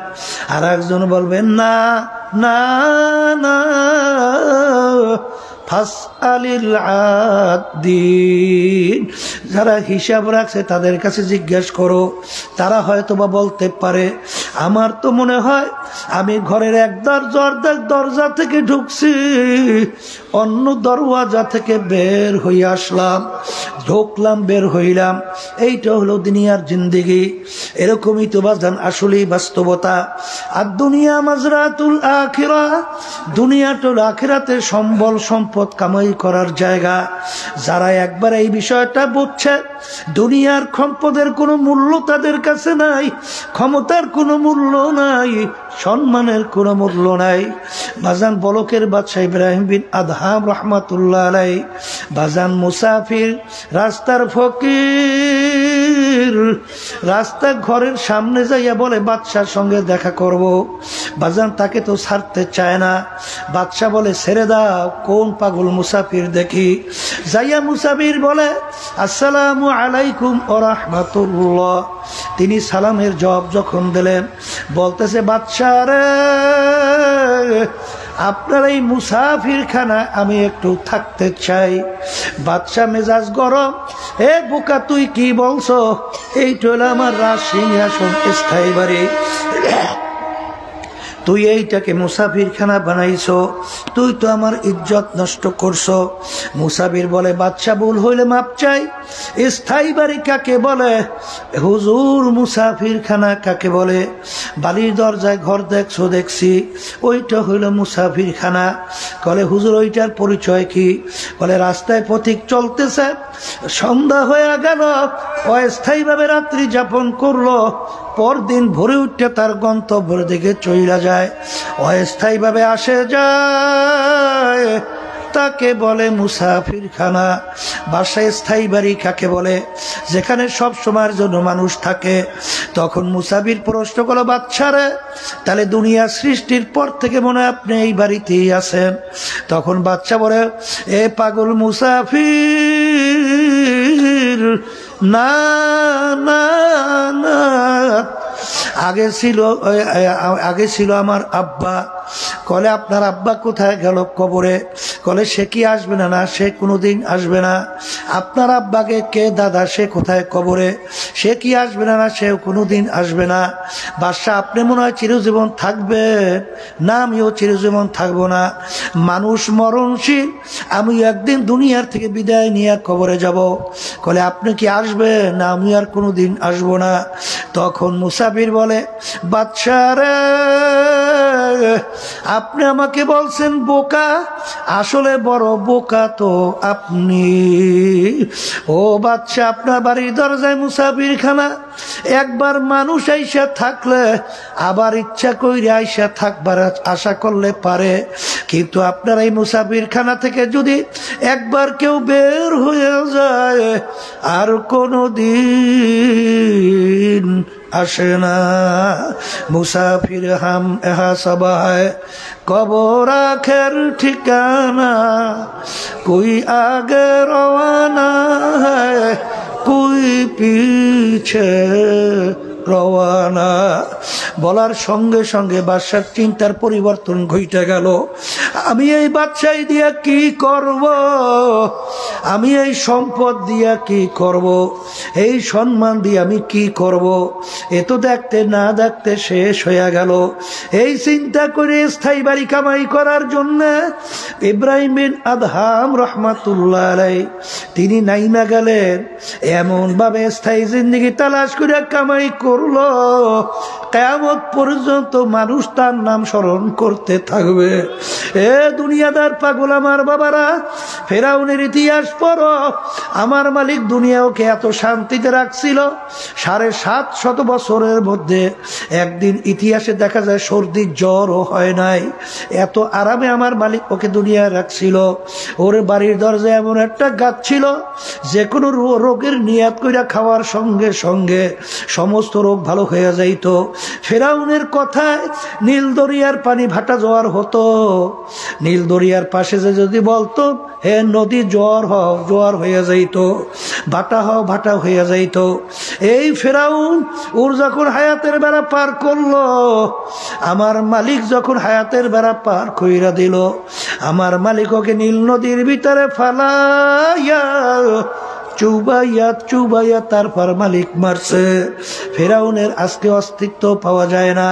আর একজন বলবেন, না না না, ফাসআলিল আদিন, যারা হিসাব রাখছে তাদের কাছে জিজ্ঞাসা করো, তারা হয়তো বা বলতে পারে। আমার তো মনে হয় আমি ঘরের এক দরজা থেকে ঢুকছি, অন্য দরওয়াজা থেকে বের হয়ে আসলাম, ঢুকলাম বের হইলাম। এইটা হলো দুনিয়ার জিন্দেগি। এরকমই তো বাজান আসলেই বাস্তবতা। আর দুনিয়া মাজরাতুল আখিরা, দুনিয়াটা আখিরাতের সম্বল সম্পদ কামাই করার জায়গা। যারা একবার এই বিষয়টা বুঝছে, দুনিয়ার সম্পদের কোনো মূল্য তাদের কাছে নাই, ক্ষমতার কোনো মূল্য নাই, সম্মানের কোনো মূল্য নাই। বাজান বলকের বাদশাহ ইব্রাহিম বিন আদহাম রহমাতুল্লাহ আলাইহি, বাজান মুসাফির, রাস্তার ফকির, রাস্তা ঘরের সামনে যাইয়া বলে বাদশার সঙ্গে দেখা করব। বাজান তাকে তো ছাড়তে চায় না। বাদশা বলে, ছেড়ে দাও, কোন পাগল মুসাফির দেখি। যাইয়া মুসাফির বলে, আসসালামু আলাইকুম ওয়া রাহমাতুল্লাহ। তিনি সালামের জবাব যখন দিলেন, বলতেছে, বাদশা রে, আপনার এই মুসাফির খানা আমি একটু থাকতে চাই। বাদশা মেজাজ গরম, এ বোকা তুই কি বলছো? এইটা হলো আমার রাজ সিংহাসন, স্থায়ী বাড়ি, তুই এইটাকে মুসাফির খানা বানাইছো, তুই তো আমার ইজ্জত নষ্ট করছো। মুসাফির বলে, বাদশা ভুল হইলে মাপ চাই। স্থায়ী বাড়ি কাকে বলে? হুজুর মুসাফির খানা কাকে বলে? বাড়ির দরজায় ঘর দেখছো, দেখছি, ওইটা হইল মুসাফির খানা। বলে, হুজুর ওইটার পরিচয় কি? বলে, রাস্তায় পথিক চলতেছে, সন্ধ্যা হয়ে গেল, অস্থায়ীভাবে রাত্রি যাপন করলো, পরদিন ভোরে উঠতে তার গন্তব্যের দিকে চইলা যায়, অস্থায়ীভাবে আসে যায়, তাকে বলে মুসাফিরখানা। বাসায় স্থায়ী বাড়ি কাকে বলে? যেখানে সব সময়ের জন্য মানুষ থাকে। তখন মুসাফির প্রশ্ন করলো, বাচ্চারে তাহলে দুনিয়া সৃষ্টির পর থেকে মনে হয় আপনি এই বাড়িতেই আছেন? তখন বাচ্চা বলে, এ পাগল মুসাফির, না না না, আগে ছিল আমার আব্বা। কলে আপনার আব্বা কোথায় গেল? কবরে। কলে সে কি আসবে না? না, সে কোনোদিন আসবে না। আপনার আব্বাকে কে দাদা? সে কোথায়? কবরে। সে কি আসবে না? না, সেও কোনোদিন আসবে না। বাদশা, আপনি মনে হয় চিরজীবন থাকবেন? না, আমিও চিরজীবন থাকবো না। মানুষ মরণশীল, আমি একদিন দুনিয়ার থেকে বিদায় নিয়ে কবরে যাব। কলে আপনি কি আসবেন? না, আমি আর কোনোদিন আসবো না। তখন মুসাফির বলে, বাদশা রে, আপনি আমাকে বলছেন বোকা, আসলে বড় বোকা তো আপনি। ও বাদশা, আপনার বাড়ির দরজায় মুসাফিরখানা। একবার মানুষ আইসা থাকলে আবার ইচ্ছা কইরে আইসা থাকবার আশা করলে পারে, কিন্তু আপনার এই মুসাফিরখানা থেকে যদি একবার কেউ বের হয়ে যায় আর কোনো দিন আসে না। মুসাফির হাম এহা সবা হ্যায়, কবর আখের ঠিকানা, কোই আগে রওয়ানা হ্যায়, কোই পিছে রওয়ানা। বলার সঙ্গে সঙ্গে বাদশার চিন্তার পরিবর্তন ঘটে গেল। আমি এই বাদশাই দিয়া কি করব? আমি এই সম্পদ দিয়া কি করব? এই সম্মান দিয়ে আমি কি করব? এ তো দেখতে না দেখতে শেষ হয়ে গেল। এই চিন্তা করে স্থায়ী বাড়ি কামাই করার জন্য ইব্রাহিম বিন আদহাম রহমাতুল্লাহ আলাইহি তিনি নাইমা গেলেন। এমন ভাবে স্থায়ী জিন্দেগি তালাশ করে কামাই করলো, কিয়ামত পর্যন্ত মানুষ তার নাম স্মরণ করতে থাকবে। এ দুনিয়াদার পাগল আমার বাবারা, ফেরাউনের ইতিহাস পড়ো। আমার মালিক দুনিয়াকে এত শান্তিতে রাখছিল, 750 বছরের মধ্যে একদিন ইতিহাসে দেখা যায় সর্দির জ্বরও হয় নাই। এত আরামে আমার মালিক ওকে দুনিয়ায় রাখছিল। ওর বাড়ির দরজায় এমন একটা গাছ ছিল, যে কোনো রোগের নিয়াত কইরা খাওয়ার সঙ্গে সঙ্গে সমস্ত রোগ ভালো হয়ে যাইত। ফেরাউনের কথায় নীল দরিয়ার পানি ভাটা জোয়ার হতো। নীল দরিয়ার পাশে যে যদি বলতো, হে নদী জোয়ার হও, জোয়ার হয়ে যাইত, ভাটা হও, ভাটা হয়ে যাইত। এই ফেরাউন ওর যখন হায়াতের বেড়া পার করলো, আমার মালিক যখন হায়াতের বেড়া পার কইরা দিল, আমার মালিক ওকে নীল নদীর ভিতরে ফালাইয়া চুবাইয়া চুবাইয়া তারপর মালিক মারছে। ফেরাউনের আজকে অস্তিত্ব পাওয়া যায় না।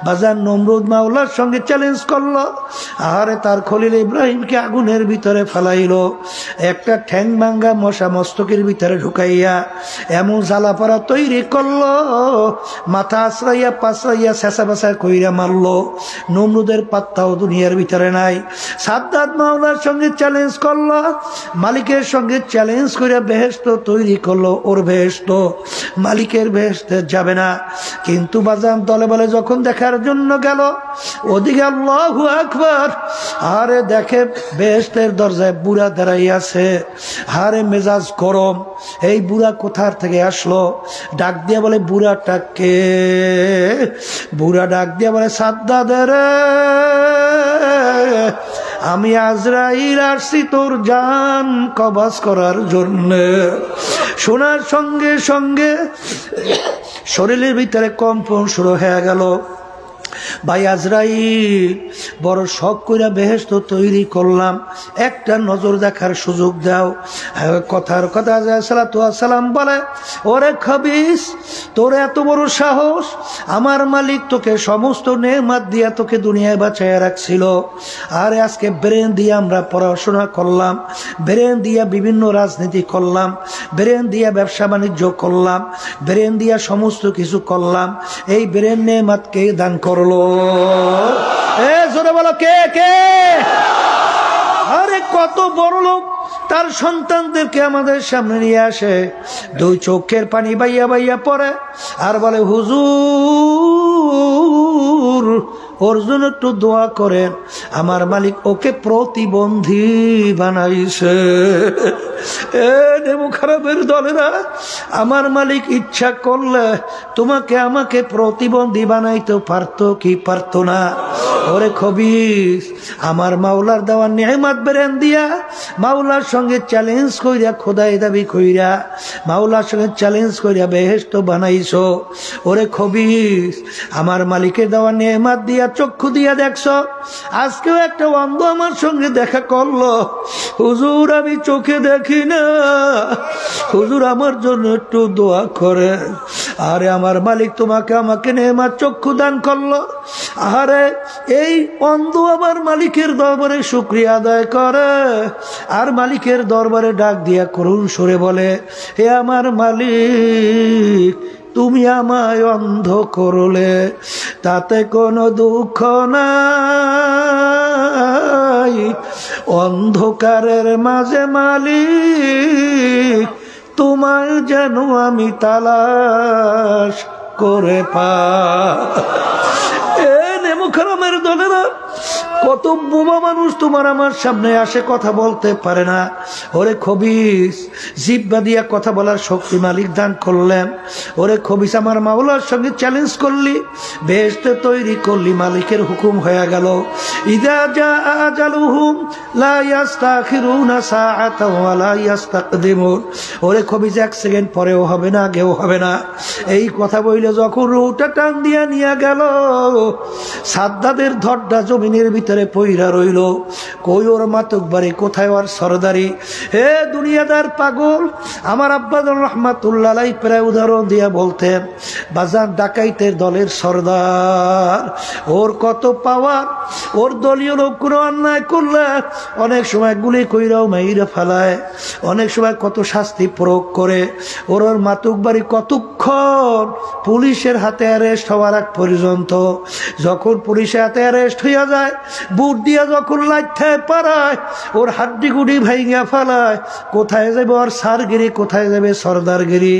বাজার নমরুদ মাওলার সঙ্গে চ্যালেঞ্জ করলো, আহারে তার খলিল ইব্রাহিমকে আগুনের ভিতরে ফেলাইলো। একটা ঠ্যাং ভাঙ্গা মশা মস্তকের ভিতরে ঢুকাইয়া এমন জ্বালাপাড়া তৈরি করলো, মাথা আশ্রাইয়া পাশরাইয়া শেষা বেসা কইরা মারলো। নমরুদের পাত্তাও দুনিয়ার ভিতরে নাই। সাদ্দাত মাওলার সঙ্গে চ্যালেঞ্জ করলো, মালিকের সঙ্গে চ্যালেঞ্জ করে বেহেশত তৈরি করলো। ওর বেহেশত মালিকের বেহেশতে যাবে না। কিন্তু বাজান দলে বলে যখন দেখার জন্য গেল, ওদিকে আল্লাহু আকবার, আরে দেখে বেহেশতের দরজায় বুড়া দাঁড়াই আছে। হারে মেজাজ গরম, এই বুড়া কোথার থেকে আসলো? ডাক দিয়া বলে, বুড়াটাকে? বুড়া ডাক দিয়া বলে, সাদ্দাদের, আমি আজরাইল আসছি তোর জান কবজ করার জন্য। শোনার সঙ্গে সঙ্গে শরীরের ভিতরে কম্পন শুরু হয়ে গেল। ভাই আজরাইল, বড় শখ কইরা বেহেশত তৈরি করলাম, একটা নজর দেখার সুযোগ দাও। কথার কথা সালাতু সালাম বলে, ওরে খবিস, তোর এত বড় সাহস! আমার মালিক তোকে সমস্ত নেয়ামত দিয়া তোকে দুনিয়ায় বাঁচাইয়া রাখছিল। আর আজকে ব্রেন দিয়ে আমরা পড়াশোনা করলাম, ব্রেন দিয়া বিভিন্ন রাজনীতি করলাম, ব্রেন দিয়া ব্যবসা বাণিজ্য করলাম, ব্রেন দিয়া সমস্ত কিছু করলাম। এই ব্রেন নেয়ামত কে দান করলো? এ জোরে বলো, কে কে? আরে কত বড় লোক তার সন্তানদেরকে আমাদের সামনে নিয়ে আসে, দুই চোখের পানি বাইয়া বাইয়া পড়ে আর বলে, হুজুর ওর জন্য একটু দোয়া করেন, আমার মালিক ওকে প্রতিবন্ধী বানাইছে। এ নেমু খারাপের দলেরা, আমার মালিক ইচ্ছা করলে তোমাকে আমাকে প্রতিবন্ধী বানাইতে পারতো কি পারতো না? ওরে খবিস, আমার মাওলার দেওয়া নেয়ামত বেরেন দিয়া মাওলার সঙ্গে চ্যালেঞ্জ কইরা, খোদাই দাবি কইরা মাওলার সঙ্গে চ্যালেঞ্জ কইরা বেহেশত বানাইছো। ওরে খবিস, আমার মালিকের দেওয়া নেয়ামত দিয়া চক্ষু দিয়া দেখছো, আজকেও একটা অন্ধ আমার সঙ্গে দেখা করলো, হুজুর আমি চোখে দেখি না, হুজুর আমার জন্য একটু দোয়া করে। আরে আমার মালিক তোমাকে আমাকে নেয়ামত চক্ষু দান করলো, আরে এই অন্ধ আমার মালিকের দরবারে শুকরিয়া আদায় করে, আর মালিকের দরবারে ডাক দিয়া করুণ সুরে বলে, হে আমার মালিক, তুমি আমায় অন্ধ করলে, তাতে কোনো দুঃখ নাই, অন্ধকারের মাঝে মালিক তোমার যেন আমি তালাশ করে পাই। মুখরমের দলেরা, কত বোমা মানুষ তোমার আমার সামনে আসে, কথা বলতে পারে না। ওরে খবিস, জিহ্বা দিয়া কথা বলার শক্তি মালিক দান করলেন। ওরে খবিস, আমার মাওলার সঙ্গে চ্যালেঞ্জ করলি, বেহেশতে তৈরি করলি, মালিকের হুকুম হয়ে গেল। ইযা জা আজালুহুম লা ইস্তাখিরুনা সাআতাও ওয়া লা ইস্তাকদিমুন। ওরে খবিস, এক সেকেন্ড পরেও হবে না, আগেও হবে না। এই কথা বইলে যখন রুটা টান দিয়া নিয়ে গেল, সাদ্দাদের ধড্ডা জমিনের ভিতরে পইরা রইল। কই ওর মাতক বাড়ি, কোথায় ওর সরদারি? হে দুনিয়াদার পাগল, আমার আব্বা রহমাতুল্লাহ আলাইহি প্রায় উদাহরণ দিয়া বলতেন, বাজার ডাকাইতের দলের সরদার, ওর কত পাওয়ার, ওর দলীয় লোক কোনো অন্যায় করলে অনেক সময় গুলি কইরাও মাইরা ফেলায়, অনেক সময় কত শাস্তি প্রয়োগ করে। ওর মাতুক বাড়ি কতক্ষণ পুলিশের হাতে অ্যারেস্ট হওয়ার আগ পর্যন্ত। যখন পুলিশের হাতে অ্যারেস্ট হইয়া যায়, বুট দিয়া যখন লাইথায় পারায়, ওর হাড্ডি গুডি ভাইঙ্গা ফেলায়, কোথায় যাবে ওর সারগিরি, কোথায় যাবে সর্দারগিরি,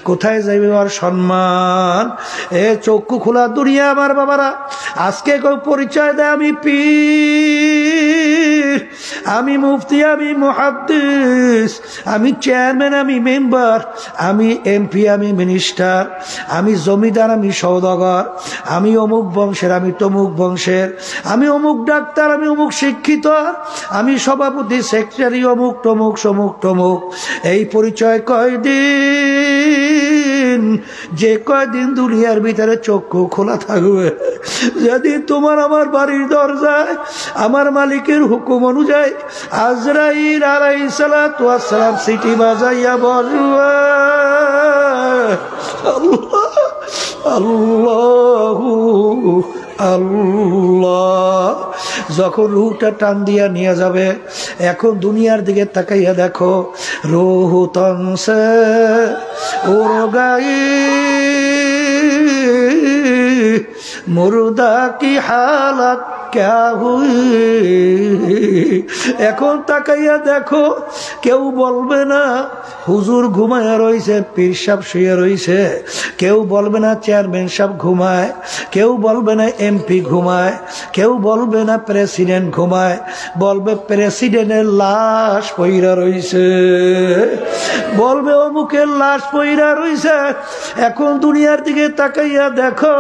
কোথায় যাবে ওর সম্মান? এ চক্ষু খোলা দুনিয়া আমার বাবারা, আজকে কেউ পরিচয় দেয় আমি পীর, আমি মুফতি, আমি মুহাদ্দিস, আমি চেয়ারম্যান, আমি মেম্বার, আমি এমপি, আমি মিনিস্টার, আমি জমিদার, আমি সওদাগর, আমি অমুক বংশের, আমি তমুক বংশের, আমি অমুক ডাক্তার, আমি অমুক শিক্ষিত, আমি সভাপতি, সেক্রেটারি, অমুক টমুক সমুক টমুক। এই পরিচয় কয়দিন, যে কয়দিন দুনিয়ার ভিতরে চক্ষু খোলা থাকবে, যেদিন তোমার আমার বাড়ির দরজায় আমার মালিকের হুকুম অনুযায়ী আজরাইল আলাইহিস সালাতু ওয়াস সালাম সিটি বাজাইয়া বলবে, আল্লাহ আল্লাহু আল্লাহ, যখন রুহটা টান দিয়া নিয়ে যাবে, এখন দুনিয়ার দিকে তাকাইয়া দেখো, রুহ তনসে উড় গাই, মুর্দা কি হালাত ক্যা হুই। এখন তাকাইয়া দেখো, কেউ বলবে না হুজুর ঘুমায় রইছে, পীর সাহেব শুয়ে রইছে, কেউ বলবে না চেয়ারম্যান সাহেব ঘুমায়, কেউ বলবে না এমপি ঘুমায়, কেউ বলবে না প্রেসিডেন্ট ঘুমায়, বলবে প্রেসিডেন্টের লাশ পইরা রইছে, বলবে অমুকের লাশ পইরা রইছে। এখন দুনিয়ার দিকে তাকাইয়া দেখো,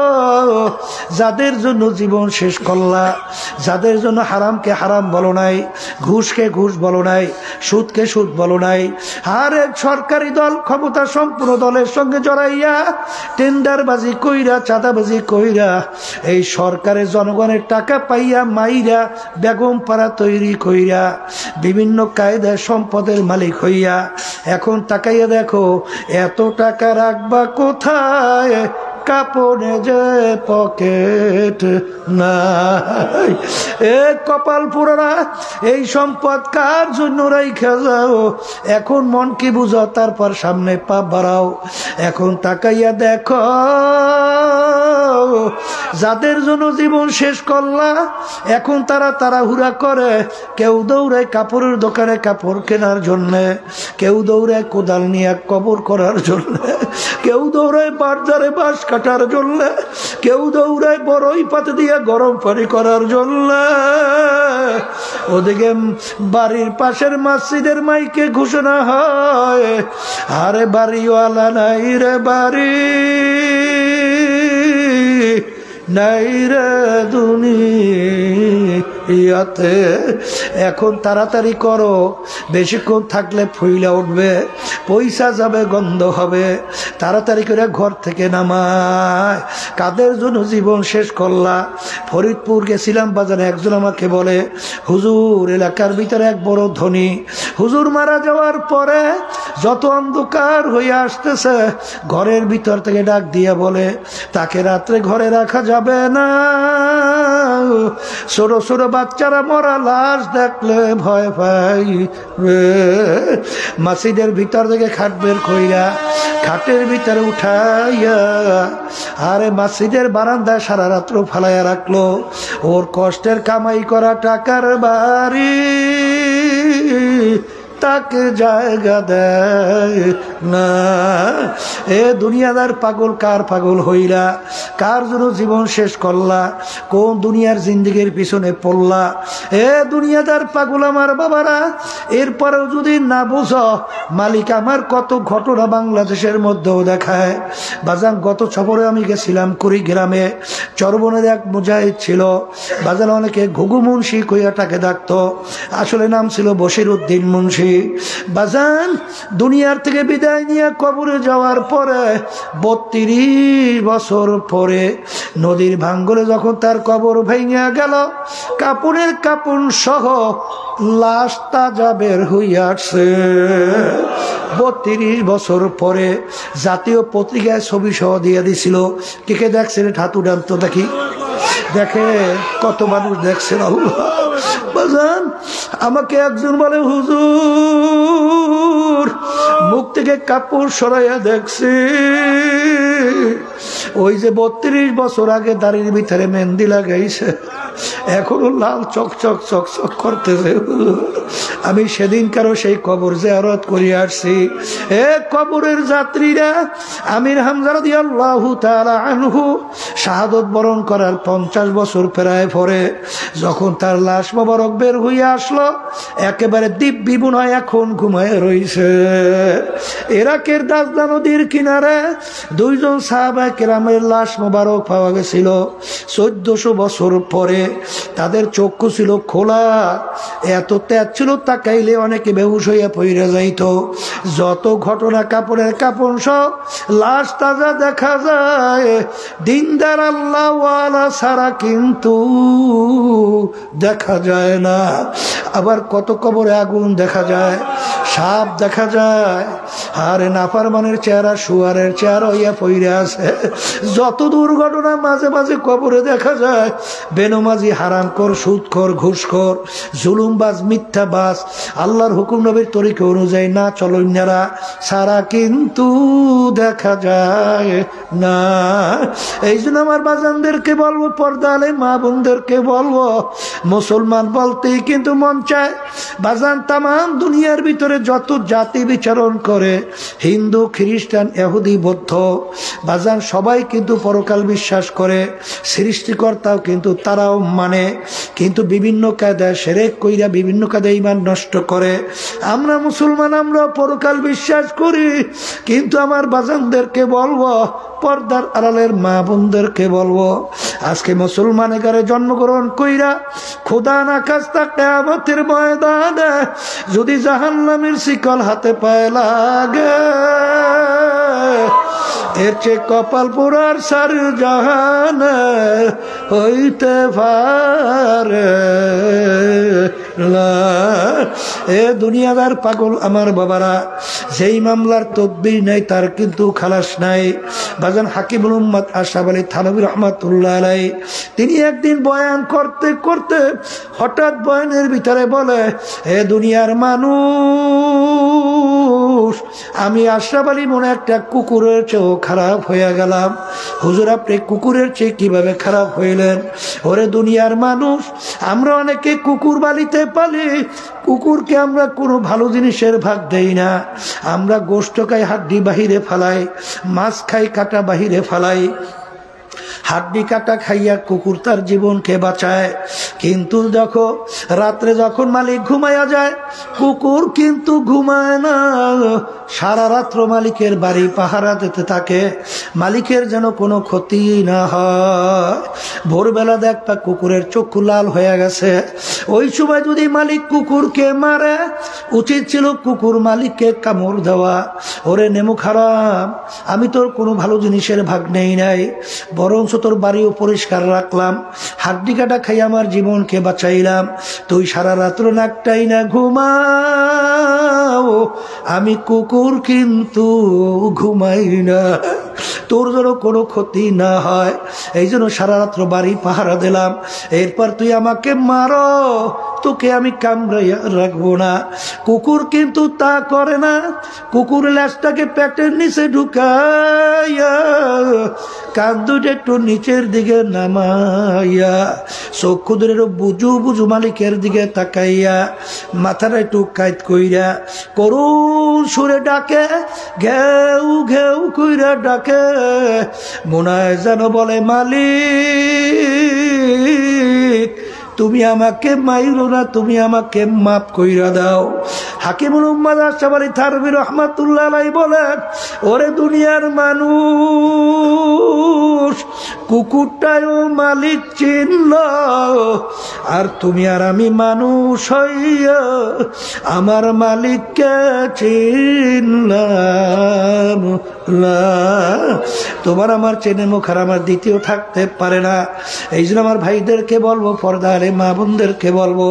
যাদের জন্য জীবন শেষ করলা, যাদের জন্য হারামকে হারাম বলো নাই, ঘুষকে ঘুষ বলো নাই, সুদকে সুদ বলো নাই, আর এক সরকারি দল ক্ষমতা সম্পূর্ণ দলের সঙ্গে জড়াইয়া টেন্ডারবাজি কইরা, চাঁদাবাজি কইরা, এই সরকারের জনগণের টাকা পাইয়া মাইরা বেগম পাড়া তৈরি কইরা বিভিন্ন কায়দায় সম্পদের মালিক হইয়া, এখন তাকাইয়া দেখো এত টাকা রাখবা কোথায়, কাপড়ে যে পকেট নাই। এ কপাল পুরারা, এই সম্পদ কার জন্য রাইখা যাও, এখন মন কি বুঝো, তারপর সামনে পা বাড়াও। এখন তাকাইয়া দেখো, যাদের জন্য জীবন শেষ করলা, এখন তারা তাড়াহুড়া করে, কেউ দৌড়ায় কাপড়ের দোকানে কাপড় কেনার জন্য, কেউ দৌড়ায় কোদাল নিয়ে কবর করার জন্য, কেউ দৌড়ায় বাজারে বাঁশ কাটার জন্য, কেউ দৌড়ায় বড়ই পাতে দিয়ে গরম পানি করার জন্য। ওদিকে বাড়ির পাশের মসজিদের মাইকে ঘোষণা হয়, আরে বাড়িওয়ালা নাই রে বাড়ি, নাই রে দুনিয়াতে। এখন তাড়াতাড়ি করো, বেশিক্ষণ থাকলে ফুইলা উঠবে, পয়সা যাবে, গন্ধ হবে, তাড়াতাড়ি করে ঘর থেকে নামায়। কাদের জন্য জীবন শেষ করলা? ফরিদপুর গেছিলাম বাজারে, একজন আমাকে বলে, হুজুর এলাকার ভিতরে এক বড় ধনী হুজুর মারা যাওয়ার পরে যত অন্ধকার হয়ে আসতেছে, ঘরের ভিতর থেকে ডাক দিয়ে বলে, তাকে রাত্রে ঘরে রাখা যাবে না, ছোট ছোট বাচ্চারা মরা লাশ দেখলে ভয় পাই। মসজিদের ভিতর থেকে খাট বের কইরা খাটের ভিতরে উঠাইয়া আরে মসজিদের বারান্দায় সারা রাত্র ফালাইয়া রাখলো। ওর কষ্টের কামাই করা টাকার বাড়ি তাকে জায়গা দেয় না। এ দুনিয়াদার পাগল, কার পাগল হইলা? কার জন্য জীবন শেষ করলা? কোন দুনিয়ার জিন্দেগির পিছনে পড়লা? এ দুনিয়াদার পাগল আমার বাবারা, এরপরেও যদি না বুঝো, মালিক আমার কত ঘটনা বাংলাদেশের মধ্যেও দেখায়। বাজান গত সফরে আমি গেছিলাম কুড়িগ্রামে, চরবনের এক মুজাহিদ ছিল বাজান, অনেকে ঘুঘু মুন্সি কইয়া তাকে ডাকতো, আসলে নাম ছিল বশির উদ্দিন মুন্সি। বাজান দুনিয়ার থেকে বিদায় নিয়ে কবরে যাওয়ার পরে 32 বছর পরে নদীর ভাঙ্গরে যখন তার কবর ভেঙে গেল, কাপড়ের কাপড় সহ লাশ তাজা বের হইয়া আসছে। 32 বছর পরে জাতীয় পত্রিকায় ছবি সহ দিয়ে দিছিল। কে কে দেখছেন? হাতু ডান্ত দেখি, দেখে কত মানুষ দেখছেন। আল্লাহ বাজান আমাকে একজন বলে, হুজুর মুখ থেকে কাপড় সরাইয়া দেখছি, ওই যে 32 বছর আগে দাড়ির ভিতরে মেহেন্দি লাগাইছে, এখনো লাল চকচক চকচক করতেছে। আমি সেদিন কারো সেই কবর জিয়ারত করে আসছি। এ কবরের যাত্রীরা, আমির হামজা রাদিয়াল্লাহু তাআলা আনহু শাহাদত বরণ করার 50 বছর প্রায় পরে যখন তার লাশ মোবারক বের হয়ে আসলো, একেবারে দিব্যি বুনায় এখন ঘুমায় রইছে। ইরাকের দাজলা নদীর কিনারে 2 জন সাহাবা কেরামের লাশ মোবারক পাওয়া গেছিল 1400 বছর পরে। তাদের চক্ষু ছিল খোলা, এত তেজ ছিল তাকাইলে অনেকে বেহুশ হইয়া পইরা যাইত। যত ঘটনা কাপড়ের কাপড় সব লাশ তাজা দেখা যায়, দিনদার আল্লাহওয়ালা ছাড়া কিন্তু দেখা যায় না। আবার কত কবরে আগুন দেখা যায়, সাপ দেখা যায়, আর নাফরমানের চেহারা শুয়ারের চেহারা হইয়া পইরা আছে। যত দুর্ঘটনা মাঝে মাঝে কবরে দেখা যায়, বেনমাজি, হারামখোর, সুদখোর, ঘুষখোর, জুলুমবাজ, মিথ্যাবাজ, আল্লাহর হুকুম নবীর তরিকা অনুযায়ী না চলন্যারা সারা কিন্তু দেখা যায় না। এই জন্য আমার বাজানদেরকে বলবো, পর্দা আলে মা বোনদেরকে বলবো, মুসলমান বলতেই কিন্তু মন চায় বাজান তামাম দুনিয়ার ভিতরে যত জাতি বিচরণ করে, হিন্দু, খ্রিস্টান, ইহুদি, বৌদ্ধ, বাজান সবাই কিন্তু পরকাল বিশ্বাস করে, সৃষ্টিকর্তাও কিন্তু তারাও মানে, কিন্তু বিভিন্ন কায়দায় শিরক কইরা বিভিন্ন কায়দায় ঈমান নষ্ট করে। আমরা মুসলমান, আমরা পরকাল বিশ্বাস করি, কিন্তু আমার বাজানদেরকে বলবো, পর্দার আড়ালের মা বোনদেরকে বলবো, আজকে মুসলমানের ঘরে জন্মগ্রহণ কইরা খোদা না খাস্তা কিয়ামতের ময়দানে যদি জাহান্নামের শিকল হাতে পায়ে লাগে, এর চেয়ে কপাল পোড়ার সার জাহানে হইতে পারে না। এ দুনিয়াদার পাগল আমার বাবারা, যেই মামলার তদবির নাই তার কিন্তু খালাস নাই। বাজান হাকিমুল উম্মাত আশরাফ আলী থানভী রহমাতুল্লাহ আলাইহি তিনি একদিন বয়ান করতে করতে হঠাৎ বয়ানের ভিতরে বলে, হে দুনিয়ার মানুষ, আমি আশরাফ আলী মনে একটা কুকুরের চেয়েও খারাপ হয়ে গেলাম। হুজুর আপনি কুকুরের চেয়ে কিভাবে খারাপ হইলেন? ওরে দুনিয়ার মানুষ, আমরা অনেকে কুকুর বালিতে পালি, কুকুরকে আমরা কোনো ভালো জিনিসের ভাগ দেই না। আমরা গোশত খাই, হাড্ডি বাহিরে ফালাই, মাছ খাই, কাটা বাহিরে ফালাই, হাড্ডি কাটা খাইয়া কুকুর তার জীবনকে বাঁচায়, কিন্তু দেখো রাত্রে যখন মালিক ঘুমাইয়া যায় কুকুর কিন্তু ঘুমায় না, সারা রাত্র মালিকের বাড়ি পাহারা দিতে থাকে, মালিকের যেন কোনো ক্ষতি না হয়। ভোরবেলা দেখবা কুকুরের চক্ষু লাল হয়ে গেছে, ওই সময় যদি মালিক কুকুরকে মারে, উচিত ছিল কুকুর মালিককে কামড় দেওয়া। ওরে নেমু খারাপ, আমি তোর কোনো ভালো জিনিসের ভাগ নেই নাই, বরঞ্চ তোর বাড়িও পরিষ্কার রাখলাম, হাড্ডি কাটা খাই আমার জীবনকে বাঁচাইলাম, তুই সারা রাত্র নাকটাই না ঘুমাও, আমি কুকুর কিন্তু ঘুমাই না, তোর যেন কোনো ক্ষতি না হয়, এই জন্য সারা রাত্র বাড়ি পাহারা দিলাম, এরপর তুই আমাকে মারো, তোকে আমি কামড়াইয়া রাখবো না। কুকুর কিন্তু তা করে না, কুকুর ল্যাজটাকে পেটের নিচে ঢুকাইয়া কান দুটো একটু নিচের দিকে নামাইয়া চক্ষু ধরে বুঝু বুঝু মালিকের দিকে তাকাইয়া মাথাটা একটু কাইত কইরা করুণ সুরে ডাকে, ঘেউ ঘেউ কইরা ডাকে, মনে হয় যেন বলে মালিক তুমি আমাকে মাইরো না, তুমি আমাকে মাফ কইরা দাও। হাকিমুল উম্মাদ আশরাফী থানভী রাহমাতুল্লাহ আলাইহি বলেন, ওরে দুনিয়ার মানুষ, কুকুরটাও মালিক চিনল, আর তুমি আর আমি মানুষ হইয়া আমার মালিককে চিনলাম না। তোমার আমার চেনে মুখ আর আমার দ্বিতীয় থাকতে পারে না। এই জন্য আমার ভাইদেরকে বলবো, পর্দার মা বোনদেরকে বলবো,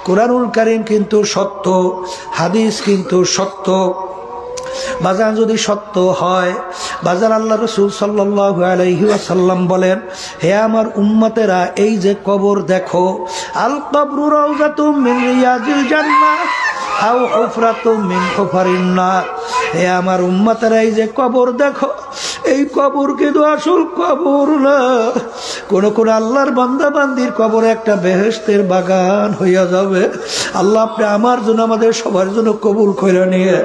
কুরআনুল কারীম কিন্তু সত্য, হাদিস কিন্তু সত্য। বাজার যদি সত্য হয়, বাজার আল্লাহ রাসূল সাল্লাল্লাহু আলাইহি ওয়াসাল্লাম বলেন, হে আমার উম্মতেরা, এই যে কবর দেখো, আল কবরু রাউযাতুম মিন রিয়াজিল জান্নাহ আও হুফরাতুম মিন হুফারিন নার। হে আমার উম্মতেরা, এই যে কবর দেখো, এই কবর কিন্তু আসল কবর না, কোন কোন আল্লাহর বান্দা বান্দির কবর একটা বেহেশতের বাগান হইয়া যাবে। আল্লাহ আপনি আমার জন্য আমাদের সবার জন্য কবুল করে নিয়ে।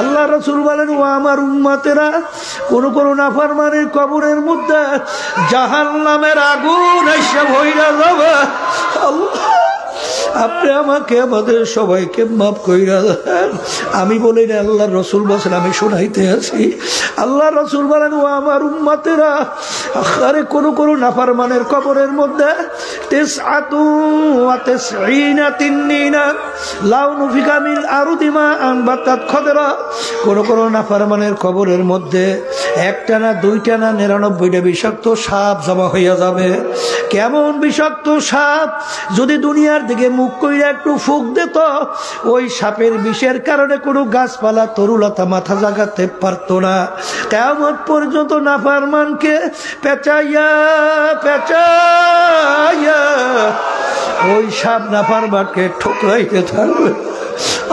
আল্লাহ রাসূল বলেন, ও আমার উম্মতেরা, কোন কোন নাফরমানের কবরের মধ্যে জাহান্নামের আগুন এসে ভইরা যাবে। আল্লাহ আপনি আমাকে আমাদের সবাইকে মাফ কইরা দেন। আমি বলি না, আল্লাহ রসুল বলেন, আমি শোনাইতে আছি। আল্লাহ রসুল বলেন, ও আমার উম্মতেরা, আরে কোন কোন নাফরমানের কবরের মধ্যে কোন কোন নাফরমানের কবরের মধ্যে একটা না দুইটা না 99টা বিষাক্ত সাপ জমা হইয়া যাবে। কেমন বিষাক্ত সাপ, যদি দুনিয়ার দিকে মুখ কইরা একটু ফুঁক দিত, ওই সাপের বিষের কারণে কোনো গাছপালা তরুলতা মাথা জাগাতে পারত না। কিয়ামত পর্যন্ত নাফরমানকে পেঁচাইয়া পেঁচাইয়া ওই সাপ নাফরমানকে ঠোকরাইতে থাকবে।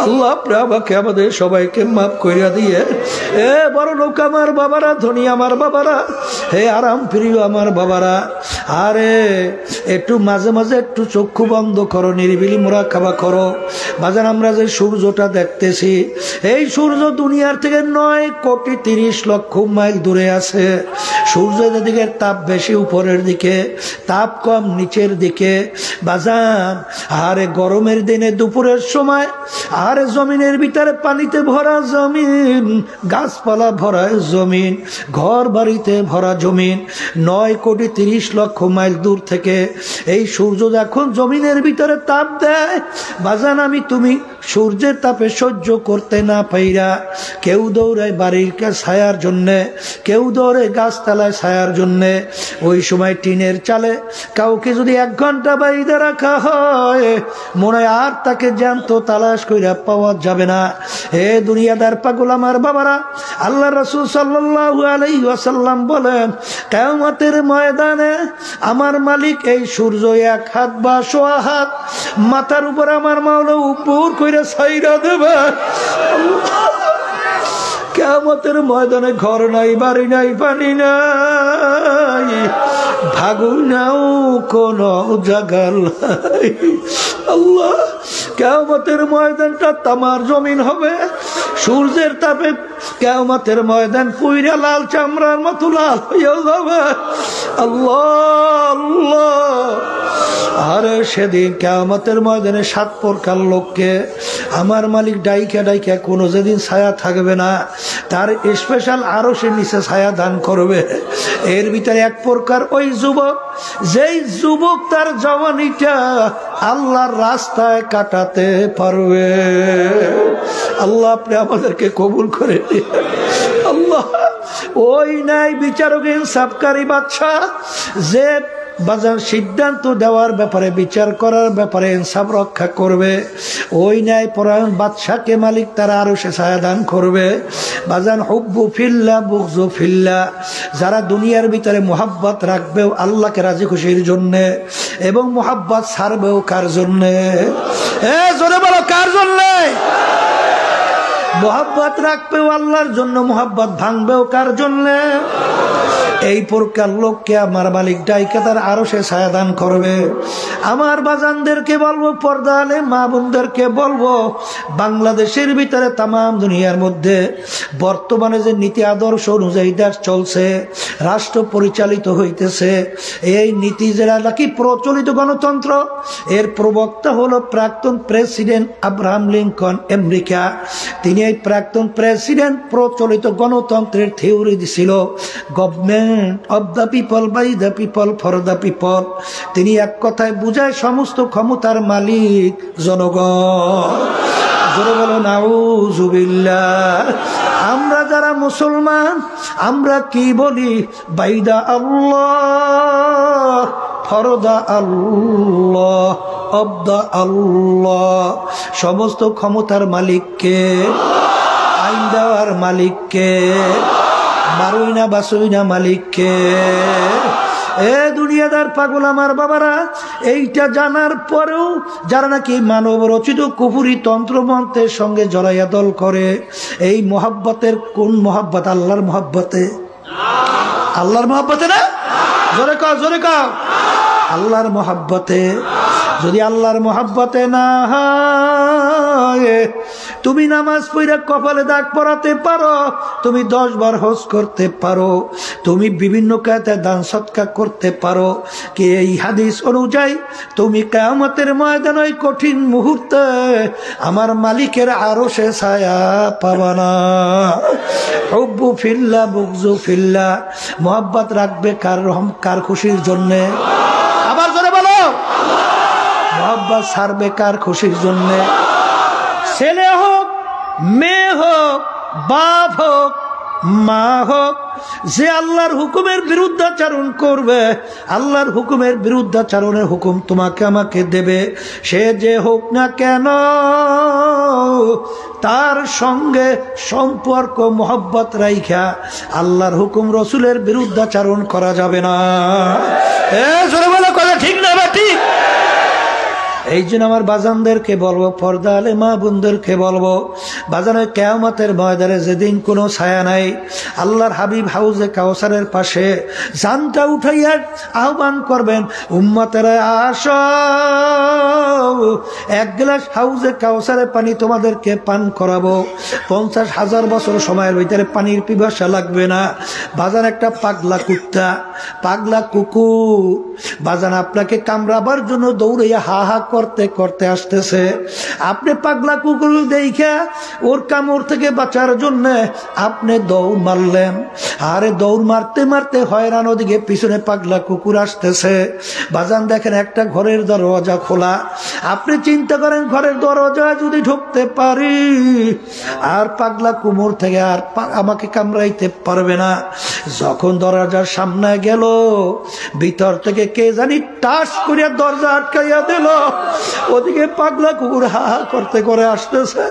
আল্লাহ আপনি আমাকে আমাদের সবাইকে মাফ কইরা দিয়ে, এ বড় লোক আমার বাবারা, ধনী আমার বাবারা, হে আরাম প্রিয় আমার বাবারা, আরে একটু মাঝে মাঝে একটু চক্ষু বন্ধ করো, নিরিবিলি মুরাকাবা করো। বাজার আমরা যে সূর্যটা দেখতেছি, এই সূর্য দুনিয়ার থেকে 9,30,00,000 মাইল দূরে আছে। সূর্যের দিকে তাপ বেশি উপরের দিকে, তাপ কম নিচের দিকে। বাজান আরে গরমের দিনে দুপুরের সময় আরে জমিনের ভিতরে পানিতে ভরা জমিন, গাছপালা ভরা জমিন, ঘর বাড়িতে ভরা জমিন, 9,30,00,000 মাইল দূর থেকে এই সূর্য যখন জমিনের ভিতরে তাপ দেয়, বাজান আমি তুমি সূর্যের তাপে সহ্য করতে না পাইরা কেউ দৌড়ায় বাড়ির ছায়ার জন্যে, কেউ দৌড়ে গাছতলায় ছায়ার জন্যে। ওই সময় টিনের চালে কাউকে যদি 1 ঘন্টা বাইরে রাখা হয়, মনে হয় আর তাকে জ্যান্ত তালাশ কইরা পাওয়া যাবে না। হে দুনিয়াদার পাগল আমার বাবারা, আল্লাহ রাসূল সাল্লাল্লাহু আলাইহি ওয়াসাল্লাম বলেন, কিয়ামতের ময়দানে আমার মালিক এই সূর্য 1 হাত বা 1.25 হাত মাথার উপর আমার মাওলা উপর কইরা ছাইরা দেবে। কিয়ামতের ময়দানে ঘর নাই, বাড়ি নাই, পানি নাই, ভাগুন নাও কোন জায়গা নাই। আল্লাহ কিয়ামতের ময়দানটা তামার জমিন হবে, সূর্যের তাপে কিয়ামতের ময়দান পুইরা লাল চামড়ার মতো লাল হয়ে যাবে। আল্লাহ আল্লাহ। আর সেদিন কিয়ামতের ময়দানে 7 প্রকার লোককে আমার মালিক ডাইকা ডাইকা কোনো যেদিন ছায়া থাকবে না, তার স্পেশাল আরশের নিচে ছায়া দান করবে। এর ভিতরে 1 প্রকার ওই যুবক, যেই যুবক তার জওয়ানিটা আল্লাহর রাস্তায় কাটাতে পারবে। আল্লাহ আপনি আমাদেরকে কবুল করে দিন। আল্লাহ ওই নাই বিচারক ইনসাফকারী বাদশা, যে বাজার সিদ্ধান্ত দেওয়ার ব্যাপারে, বিচার করার ব্যাপারে ইনসাফ রক্ষা করবে। ওই ন্যায় পরায়ণ বাদশাকে মালিক তারা আরো সে ছায়া দান করবে। বাজান হুব্বু ফিল্লাহ বুগযু ফিল্লাহ, যারা দুনিয়ার ভিতরে মোহাব্বত রাখবেও আল্লাহকে রাজি খুশির জন্যে, এবং মোহাব্বত ছাড়বেও কার জন্যে? জোরে বলো, কার জন্যে? মোহাব্বত রাখবেও আল্লাহর জন্য, মোহাব্বত ভাঙবেও কার জন্যে? এই প্রকার লোককে আমার মালিক ডাইকা তার আরো সে ছায়া দান করবে। আমার বাজানদেরকে বলবো, পর্দা আলে মা বোনদেরকে বলবো, বাংলাদেশের ভিতরে তাম দুনিয়ার মধ্যে বর্তমানে যে নীতি আদর্শ অনুযায়ী দেশ চলছে, রাষ্ট্র পরিচালিত হইতেছে, এই নীতি যেটা নাকি প্রচলিত গণতন্ত্র, এর প্রবক্তা হলো প্রাক্তন প্রেসিডেন্ট আব্রাহাম লিঙ্কন আমেরিকা। তিনি এই প্রাক্তন প্রেসিডেন্ট প্রচলিত গণতন্ত্রের থিওরি দিছিল, government of the people, by the people, for the people. তিনি এক কথায় বুঝায় সমস্ত ক্ষমতার মালিক জনগণ। জোরে বলো নাউজুবিল্লাহ। আমরা যারা মুসলমান, আমরা কি বলি? বাইদা আল্লাহ, ফরদা আল্লাহ, অবদা আল্লাহ। সমস্ত ক্ষমতার মালিককে, আইন দেওয়ার মালিককে, মারুই না বাসুই না মালিককে। এ দুনিয়াদার পাগল আমার বাবারা, এইটা জানার পরেও যারা নাকি মানব রচিত কুফুরি তন্ত্রমন্ত্রের সঙ্গে জড়াইয়া দল করে, এই মোহাব্বতের কোন মোহাব্বত? আল্লাহর মোহাব্বতে। আল্লাহর মোহাব্বতে না? জোরে কাও, জোরে কাও। আল্লাহর মোহাব্বতে। যদি আল্লাহর মোহাব্বতে না হয়, তুমি নামাজ পড়ে কপালে দাগ পরাতে পারো, তুমি 10 বার হজ করতে পারো, তুমি বিভিন্ন কাজে দান সৎকার করতে পারো, কি এই হাদিস অনুযায়ী তুমি কিয়ামতের ময়দানে ওই কঠিন মুহূর্তে আমার মালিকের আরশে ছায়া পাবা না। হুব্বু ফিল্লাহ বুগযু ফিল্লাহ। মোহাব্বত রাখবে কার খুশির জন্যে? আবার জোরে বলো। মোহাব্বত ছাড়বে কার খুশির জন্যে? ছেলে হোক, মেয়ে হোক, বাপ হোক, মা হোক, যে আল্লাহর হুকুমের বিরুদ্ধাচরণ করবে, আল্লাহর হুকুমের বিরুদ্ধাচরণের হুকুম তোমাকে আমাকে দেবে, সে যে হোক না কেন, তার সঙ্গে সম্পর্ক মোহব্বত রাইখা আল্লাহর হুকুম রসুলের বিরুদ্ধাচরণ করা যাবে না। জোরে বলে কথা ঠিক না বা ঠিক? এই জন্য আমার বাজানদেরকে বলবো, পর্দা আলে মা বোনদেরকে বলবো, বাজানের কিয়ামতের ময়দানে যেদিন কোনো ছায়া নাই, আল্লাহর হাবিব হাউজে কাউসারের পাশে জানটা উঠাইয়া আহ্বান করবেন, উম্মতেরা আসো, 1 গ্লাস হাউজে কাউসারের পানি তোমাদেরকে পান করাবো। 50,000 বছর সময়ের ভিতরে পানির পিপাসা লাগবে না। বাজান একটা পাগলা কুত্তা, পাগলা কুকুর বাজান আপনাকে কামড়াবার জন্য দৌড়াইয়া হা হা করতে করতে আসতেছে। আপনি পাগলা কুকুর দেখা ওর কামড় থেকে বাঁচার জন্য আপনি দৌড় মারলেন, আরে দৌড় মারতে মারতে হয়রান, ওদিকে পিছনে পাগলা কুকুর আসতেছে। বাজান দেখেন একটা ঘরের দরজা খোলা, আপনি চিন্তা করেন ঘরের দরজা যদি ঢুকতে পারি আর পাগলা কুমোর থেকে আর আমাকে কামড়াইতে পারবে না। যখন দরজার সামনে গেল, ভিতর থেকে কে জানি টাস করিয়া দরজা আটকাইয়া দিল, ওদিকে পাগলা কুকুর হা হা করতে করে আসতেছে।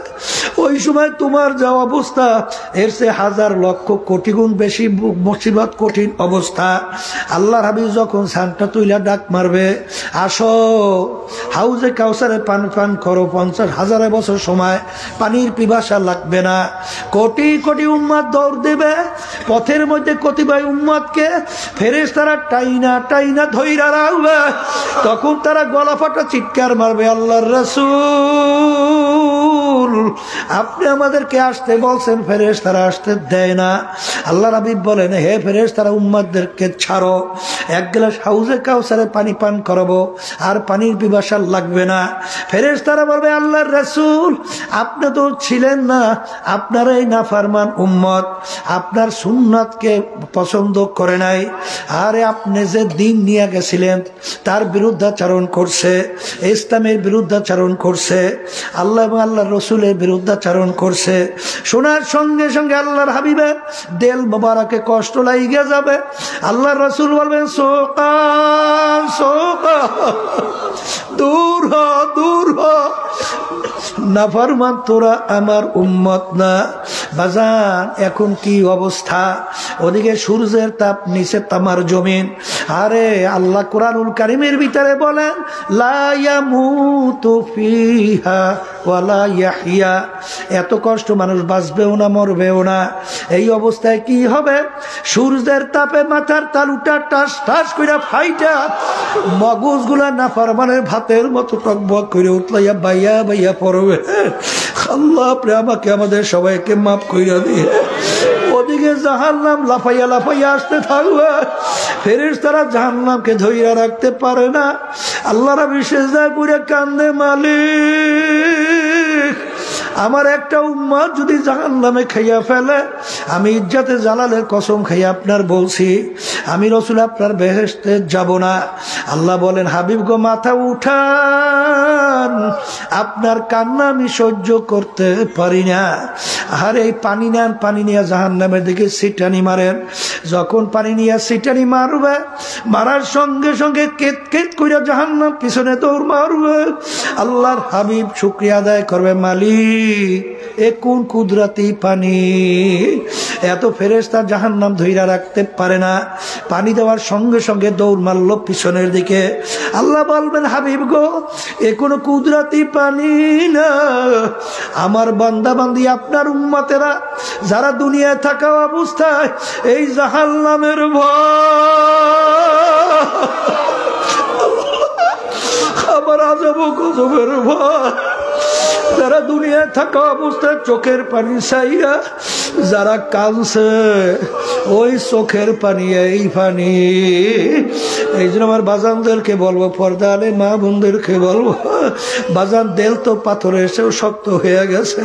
ওই সময় তোমার যা অবস্থা, এর সে 1000 লক্ষ কোটি গুণ বেশি মুসিবত, কঠিন অবস্থা। আল্লাহর হাবিব যখন সানটা তুইলা ডাক মারবে, আসো হাউজে কাউসারে পান পান করো, 50,000 বছর সময় পানির পিপাসা লাগবে না। কোটি কোটি উম্মত দৌড় দেবে, পথের মধ্যে কতিপয় উম্মতকে ফেরেশতারা টাইনা টাইনা ধইরা রাখবে, তখন তারা গলা ফাটা চিৎকার মারবে, আল্লাহর রাসূল রাসূল আপনি আমাদেরকে আসতে বলছেন, ফেরেশতারা আসতে দেয় না। আল্লাহর হাবিব বলেন, হে ফেরেশতারা উম্মতদেরকে ছাড়ো, এক গ্লাস হাউজে কাউসারে পানি পান করাবো, আর পানির পিপাসা লাগবে না। ফেরেশতারা বলবে, আল্লাহর রাসূল আপনি তো ছিলেন না, আপনার এই নাফরমান উম্মত আপনার সুন্নাতকে পছন্দ করে নাই, আরে আপনি যে দিন নিয়ে গেছিলেন তার বিরুদ্ধাচরণ করছে, ইসলামের বিরুদ্ধাচরণ করছে, আল্লাহ এবং আল্লাহর রসুলের বিরুদ্ধাচরণ করছে। শোনার সঙ্গে সঙ্গে আল্লাহর হাবিবের দেল মোবারকে কষ্ট লাগিয়ে যাবে। আল্লাহর রসুল বলবেন, সোকা সোকা, দূর হ দূর হ, নাফরমান তোরা আমার উম্মত না। বাজান এখন কি অবস্থা, ওদিকে সূর্যের তাপ, নিচে তামার জমিন। আরে আল্লাহ কুরআনুল কারীমের ভিতরে বলেন, লা ইয়ামুতু ফিহা ওয়ালা ইয়াহইয়া, এত কষ্ট মানুষ বাঁচবেও না মরবেও না। এই অবস্থায় কি হবে, সূর্যের তাপে মাথার তালুটা টাস টাস কইরা ফাইটা মগজগুলা নাফরমানের ভাতের মতো টকবক করে উতলাইয়া বাইয়া বাইয়া পড়বে। আল্লাহ আপনি আমাকে আমাদের সবাইকে মাফ কইরা দিয়ে। ওদিকে জাহান্নাম লাফাইয়া লাফাইয়া আসতে থাকবে, ফেরেশতারা জাহান্নামকে ধইরা রাখতে পারে না। আল্লাহ রাব্বি সিজদা করে কান্দে, মালিক আমার একটা উম্মত যদি জাহান্নামে খাইয়া ফেলে, আমি ইজ্জতে জালালের কসম খাইয়া আপনার বলছি, আমি রসুল আপনার বেহেশতে যাব না। আল্লাহ বলেন, হাবিব গো মাথা উঠান, আপনার কান্না আমি সহ্য করতে পারি না। আর এই পানি নেন, পানি নিয়ে জাহান্নামের দিকে ছিটানি মারেন। যখন পানি নিয়ে ছিটানি মারবে, মারার সঙ্গে সঙ্গে কেত কেত কইরা জাহান্নাম পিছনে দৌড় মারবে। আল্লাহর হাবিব শুকরিয়া আদায় করবে, মালিক এ কোন কুদরতি পানি, এত ফেরেশতা জাহান্নাম ধইরা রাখতে পারে না। পানি দেওয়ার সঙ্গে সঙ্গে দৌড় মারল পিছনের দিকে। আল্লাহ বলবেন, হাবিব গো এ কোন কুদরতি পানি না, আমার বান্দা বান্দি আপনার উম্মতেরা যারা দুনিয়ায় থাকা অবস্থায় এই জাহান্নামের ভয়, আমার আযাব গজবের ভয়, যারা দুনিয়ায় থাকা অবস্থায় চোখের পানি চাইয়া যারা কাঁদছে, ওই চোখের পানি এই পানি। এই জন্য আমার বাজানদেরকে বলবো, পর্দা আলে মা বোনদেরকে বলবো, বাজান দেল তো পাথরে এসেও শক্ত হয়ে গেছে।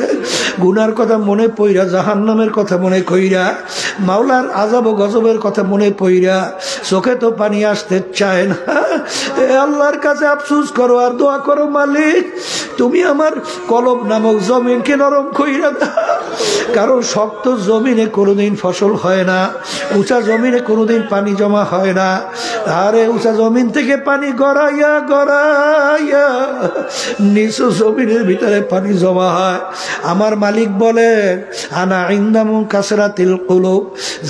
গুনার কথা মনে পইরা, জাহান্নামের কথা মনে কইরা, মাওলার আযাব ও গজবের কথা মনে পইরা চোখে তো পানি আসতে চায় না। এ আল্লাহর কাছে আফসোস করো আর দোয়া করো, মালিক তুমি আমার কলব নামক জমিনকে নরম কইরা দাও। কারণ শক্ত জমিনে কোনোদিন ফসল হয় না, উঁচা জমিনে কোনোদিন পানি জমা হয় না। আরে উঁচা জমিন থেকে পানি গড়াইয়া গড়াইয়া নিচু জমিনের ভিতরে পানি জমা হয়। আমার মালিক বলেন, আনা ইনদামু কাসরাতিল কুলুব,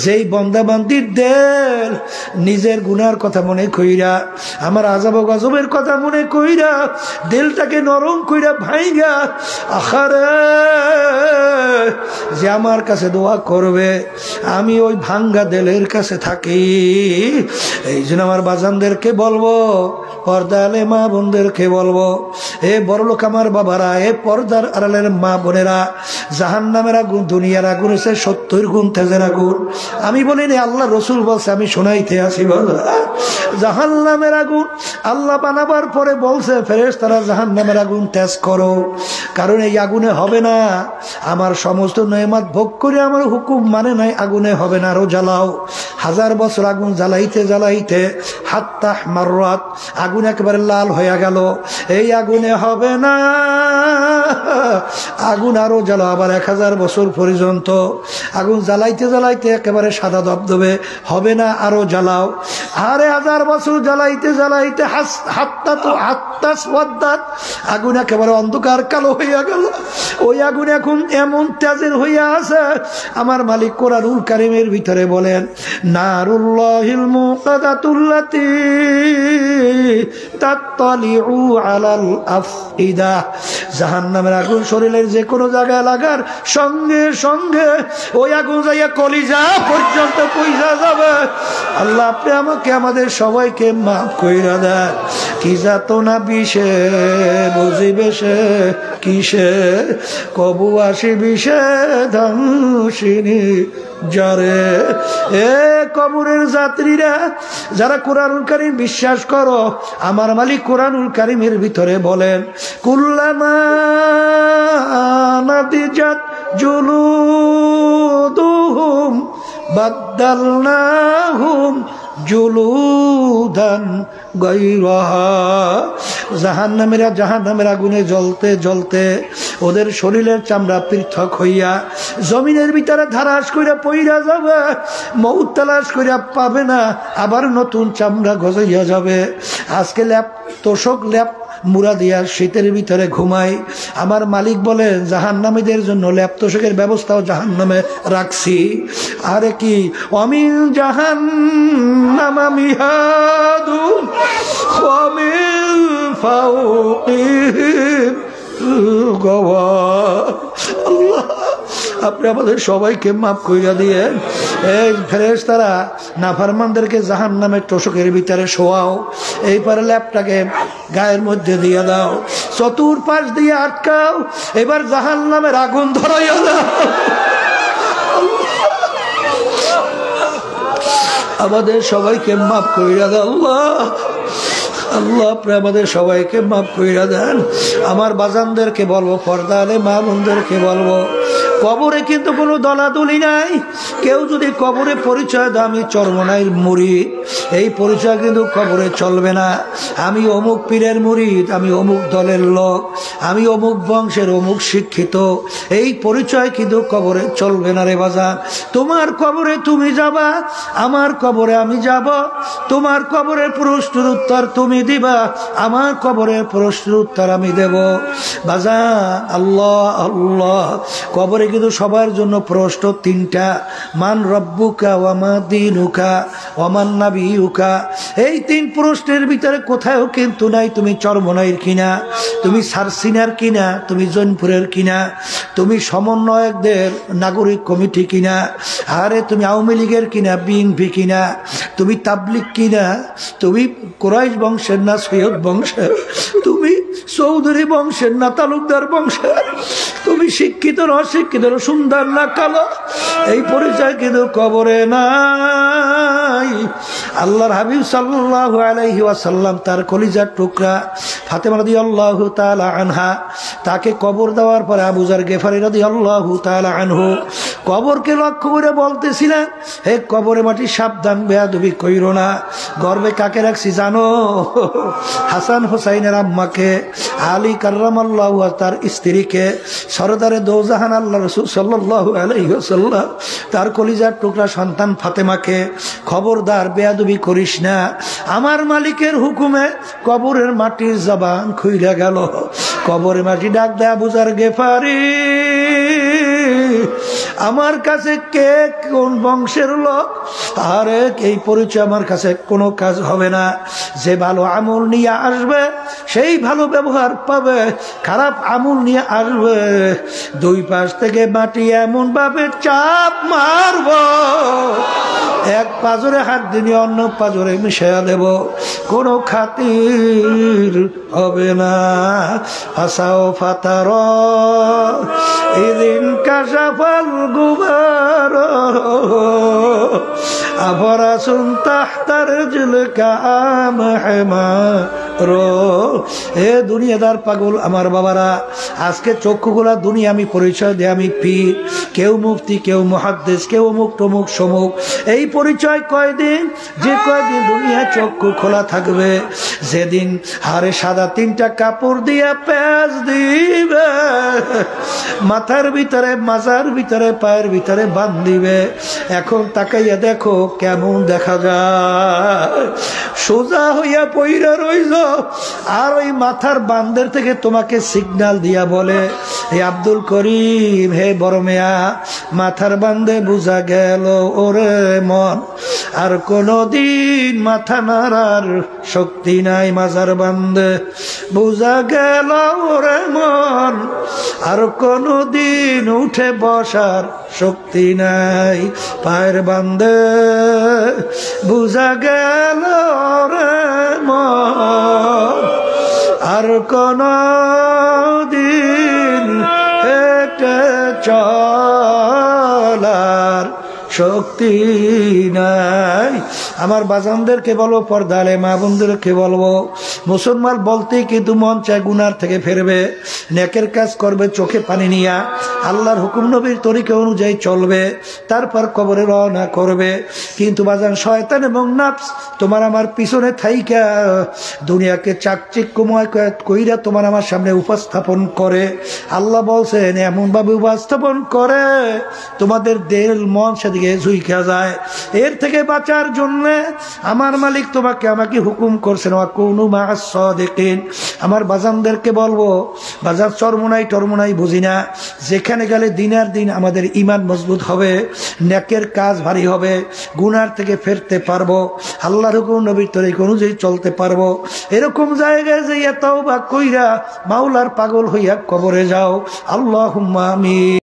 যেই বান্দাবান্দির দিল নিজের গুনার কথা মনে কইরা, আমার আযাব ও গজবের কথা মনে কইরা, দিলটাকে নরম কইরা ভাইগা, আখারে যে আমার কাছে দোয়া করবে, আমি ওই ভাঙ্গা দিলের কাছে থাকি। এই জন্য আমার বাজানদেরকে বলবো, পর্দা আলে মা বোনদেরকে বলবো, এ বড়লোক আমার বাবারা, এ পর্দার আড়ালের মা বোনেরা, জাহান্নামের আগুন দুনিয়ার আগুন হচ্ছে 70 গুণ তেজের আগুন। আমি বলিনি, আল্লাহ রসুল বলছে, আমি শোনাইতে আসি। জাহান্নামের আগুন আল্লাহ বানাবার পরে বলছে, ফেরেশতারা জাহান্নামের আগুন তেজ করো, কারণ এই আগুনে হবে না আমার সমস্ত নেয়ামত ভোগ করে আমার হুকুম মানে নাই, আগুনে হবে না, আরো জ্বালাও। 1000 বছর আগুন জ্বালাইতে জ্বালাইতে হাত্তা মাররাত, আগুন একেবারে লাল হয়ে গেল। এই আগুনে হবে না, আগুন আরো জ্বালাও, আবার 1000 বছর পর্যন্ত আগুন জ্বালাইতে জ্বালাইতে একেবারে সাদা দবদবে, হবে না, আরো জ্বালাও। আরে 1000 বছর জ্বালাইতে জ্বালাইতে আগুন একেবারে অন্ধকার কালো হইয়া গেল। ওই আগুন এখন এমন তেজের হইয়া আছে, আমার মালিক কোরআনুল কারীমের ভিতরে বলেন, নারুল্লাহিল মুকাদাতুল্লাতী তাত্তালিউ আলাল আফইদা, জাহান্নামের আগুন শরীরের যে কোনো জায়গায় লাগার সঙ্গে সঙ্গে ওই আগুন যাইয়া কলিজা পর্যন্ত পয়সা যাবে। আল্লাহ আপনি আমাকে আমাদের সবাইকে মাফ কইরা দেন। কি যাতনা বিষে বুঝিবে সে কিসে, কবু আসি বিষে ধ্বংসিনী যারে। এ কবরের যাত্রীরা যারা কোরআনুল কারীম বিশ্বাস করো, আমার মালিক কোরআনুল কারীমের ভিতরে বলেন, কুল্লামা নাদিজাত জুলুদুহুম বাদদালনাহুম জুলুদান গায়রাহা। জাহান্নামের আগুনে জ্বলতে জ্বলতে ওদের শরীরের চামড়া পৃথক হইয়া জমিনের ভিতরে ধারাস কইরা পইরা যাবে, মউত তালাশ কইরা পাবে না, আবার নতুন চামড়া গজাইয়া যাবে। আজকে তোষক ল্যাপ মুড়া দিয়া শীতের ভিতরে ঘুমাই। আমার মালিক বলেন জাহান্নামীদের জন্য ল্যাপ তোষকের ব্যবস্থাও জাহান্নামে রাখছি। আরে কি অমিন জাহান্নামা মিহাদু ওয়ামিন ফাওকিহিম গাওয়াশ। আল্লাহ আপনি আমাদের সবাইকে মাফ কইরা দিয়েন। এই ফেরেশতারা নাফরমানদেরকে জাহান্নামের তোষকের ভিতরে শোয়াও, এই পারে ল্যাপটাকে গায়ের মধ্যে দিয়ে দাও, চতুর্পাশ দিয়ে আটকাও, এবার জাহান্নামের আগুন ধরাইয়া দাও। আমাদের সবাইকে মাফ কইরা দাও আল্লাহ। আল্লাহ আপনি আমাদের সবাইকে মাফ কইরা দেন। আমার বাজানদেরকে বলবো, পর্দা আলে মা বোনদেরকে বলবো, কবরে কিন্তু কোনো দলাদলি নাই। কেউ যদি কবরে পরিচয় দেয় আমি চরমনাইয়ের মুরিদ, এই পরিচয় কিন্তু কবরে চলবে না। আমি অমুক পীরের মুরিদ, আমি অমুক দলের লোক, আমি অমুক বংশের অমুক শিক্ষিত, এই পরিচয় কিন্তু কবরে চলবে না রে বাজান। তোমার কবরে তুমি যাবা, আমার কবরে আমি যাব। তোমার কবরের প্রশ্নের উত্তর তুমি দিবা, আমার কবরের প্রশ্নের উত্তর আমি দেব। বাজান আল্লাহ আল্লাহ, কবরে কিন্তু সবার জন্য প্রশ্ন তিনটা, মান রব্বুকা ওয়ামা দীনুকা ওয়ামান নাবিয়ুকা। এই তিন প্রশ্নের ভিতরে কোথাও কিন্তু নাই তুমি চরমনাইয়ের কিনা, তুমি সারসিনার কিনা, তুমি জৈনপুরের কিনা, তুমি সমন্বয়কদের নাগরিক কমিটি কিনা, আরে তুমি আওয়ামী লীগের কিনা, বিএনপি কিনা, তুমি তাবলিগ কিনা, তুমি কুরাইশ বংশের না সৈয়দ বংশের, তুমি চৌধুরী বংশের না তালুকদার বংশের, তুমি শিক্ষিত না অশিক্ষিত, সুন্দর না কালো, এই পরিচয় কিন্তু কবরে নাই। আল্লাহর হাবিব সাল্লাল্লাহু আলাইহি ওয়াসাল্লাম তার কলিজার টুকরা ফাতেমা রাদিয়াল্লাহু তাআলা আনহা, তাকে কবর দেওয়ার পরে আবু যার গেফারি রাদিয়াল্লাহু তাআলা আনহু কবরকে লক্ষ্য করে বলতেছিলেন, হে কবরে মাটি সাবধান, বেয়াদবি কইরো না। গর্বে কাকে রাখছি জানো? হাসান হোসাইনের আম্মাকে, আলী কাররামাল্লাহু তার স্ত্রীকে, সরদারে দৌজাহান আল্লাহ রাসূল সাল্লাল্লাহু আলাইহি ওয়াসাল্লাম তার কলিজার টুকরা সন্তান ফাতেমাকে। খবরদার বেয়াদবি করিস না। আমার মালিকের হুকুমে কবরের মাটির জবান খুইলা গেল। কবরের মাটি ডাক দেয়, আবু যার গেফারি, আমার কাছে কে কোন বংশের লোক, আরে এই পরিচয় আমার কাছে কোনো কাজ হবে না। যে ভালো আমল নিয়ে আসবে সেই ভালো ব্যবহার পাবে, খারাপ আমল নিয়ে আসবে দুই পাশ থেকে মাটি এমন ভাবে চাপ মারব, এক পাজরে হাত দিয়ে অন্য পাজরে মিশিয়ে দেব, কোনো খাতির হবে না। আসাও ফাতার ইদিন কাশাফাল গুবার আফরাসুন তাহতার জিলকা আমহমার। হে দুনিয়াদার পাগল আমার বাবারা, আজকে চক্ষুগুলা দুনিয়া আমি পরিচয় দেয় আমি পীর, কেউ মুফতি, কেউ মুহাদ্দিস, কেউ অমুক তমুক সমুক। এই পরিচয় কয়দিন? যে কয়দিন দুনিয়া চক্ষু খোলা থাকবে, যেদিন হারে সাদা তিনটা কাপড় দিয়া পেঁচ দিবে, মাথার ভিতরে, মাজার ভিতরে, পায়ের ভিতরে বান্ধিবে। এখন তাকাইয়া দেখো কেমন দেখা যায়। সোজা হইয়া পইরা রইল, আর ওই মাথার বান্দের থেকে তোমাকে সিগন্যাল দিয়া বলে, হে আব্দুল করিম, হে বড় মেয়া, মাথার বান্দে বুঝা গেল ওরে মন, আর কোনদিন মাথা নাড়ার শক্তি নাই মাজার বান্দে, বুঝা গেল ওরে মন, আর কোনদিন উঠে বসার শক্তি নাই পায়ের বান্দে, বুঝা গেল ওরে মন, আর কোনদিন হেঁটে চলার শক্তি নাই। আমার বাজানদেরকে বলবো, পর্দালে মা বোনদেরকে বলবো, মুসলমান বলতেই কিন্তু মন চায় গুনার থেকে ফেরবে, নেকের কাজ করবে, চোখে পানি নিয়া আল্লাহর হুকুম নবীর তরিকা অনুযায়ী চলবে, তারপর কবরে রওনা করবে। কিন্তু বাজান শয়তান এবং নাফস তোমার আমার পিছনে থাইকা দুনিয়াকে চাকচিক্যময় কইরা তোমার আমার সামনে উপস্থাপন করে। আল্লাহ বলছেন এমন ভাবে উপস্থাপন করে তোমাদের দিল মন সেদিকে ঝুইকা যায়। এর থেকে বাঁচার জন্য আমার মালিক তোমাকে আমাকে হুকুম করছেন, ওয়াকুনু মা'আস সাদিকিন। আমার বাজানদেরকে বলবো, বাজার চরমোনাই টরমোনাই বুঝি না, যেখানে গেলে দিনের দিন আমাদের ঈমান মজবুত হবে, নেকের কাজ ভারী হবে, গুনার থেকে ফিরতে পারবো, আল্লাহর হুকুম নবীর তরিকা অনুযায়ী চলতে পারবো। এরকম জায়গায় যাইয়া তওবা কইরা মাওলার পাগল হইয়া কবরে যাও। আল্লাহুম্মা আমিন।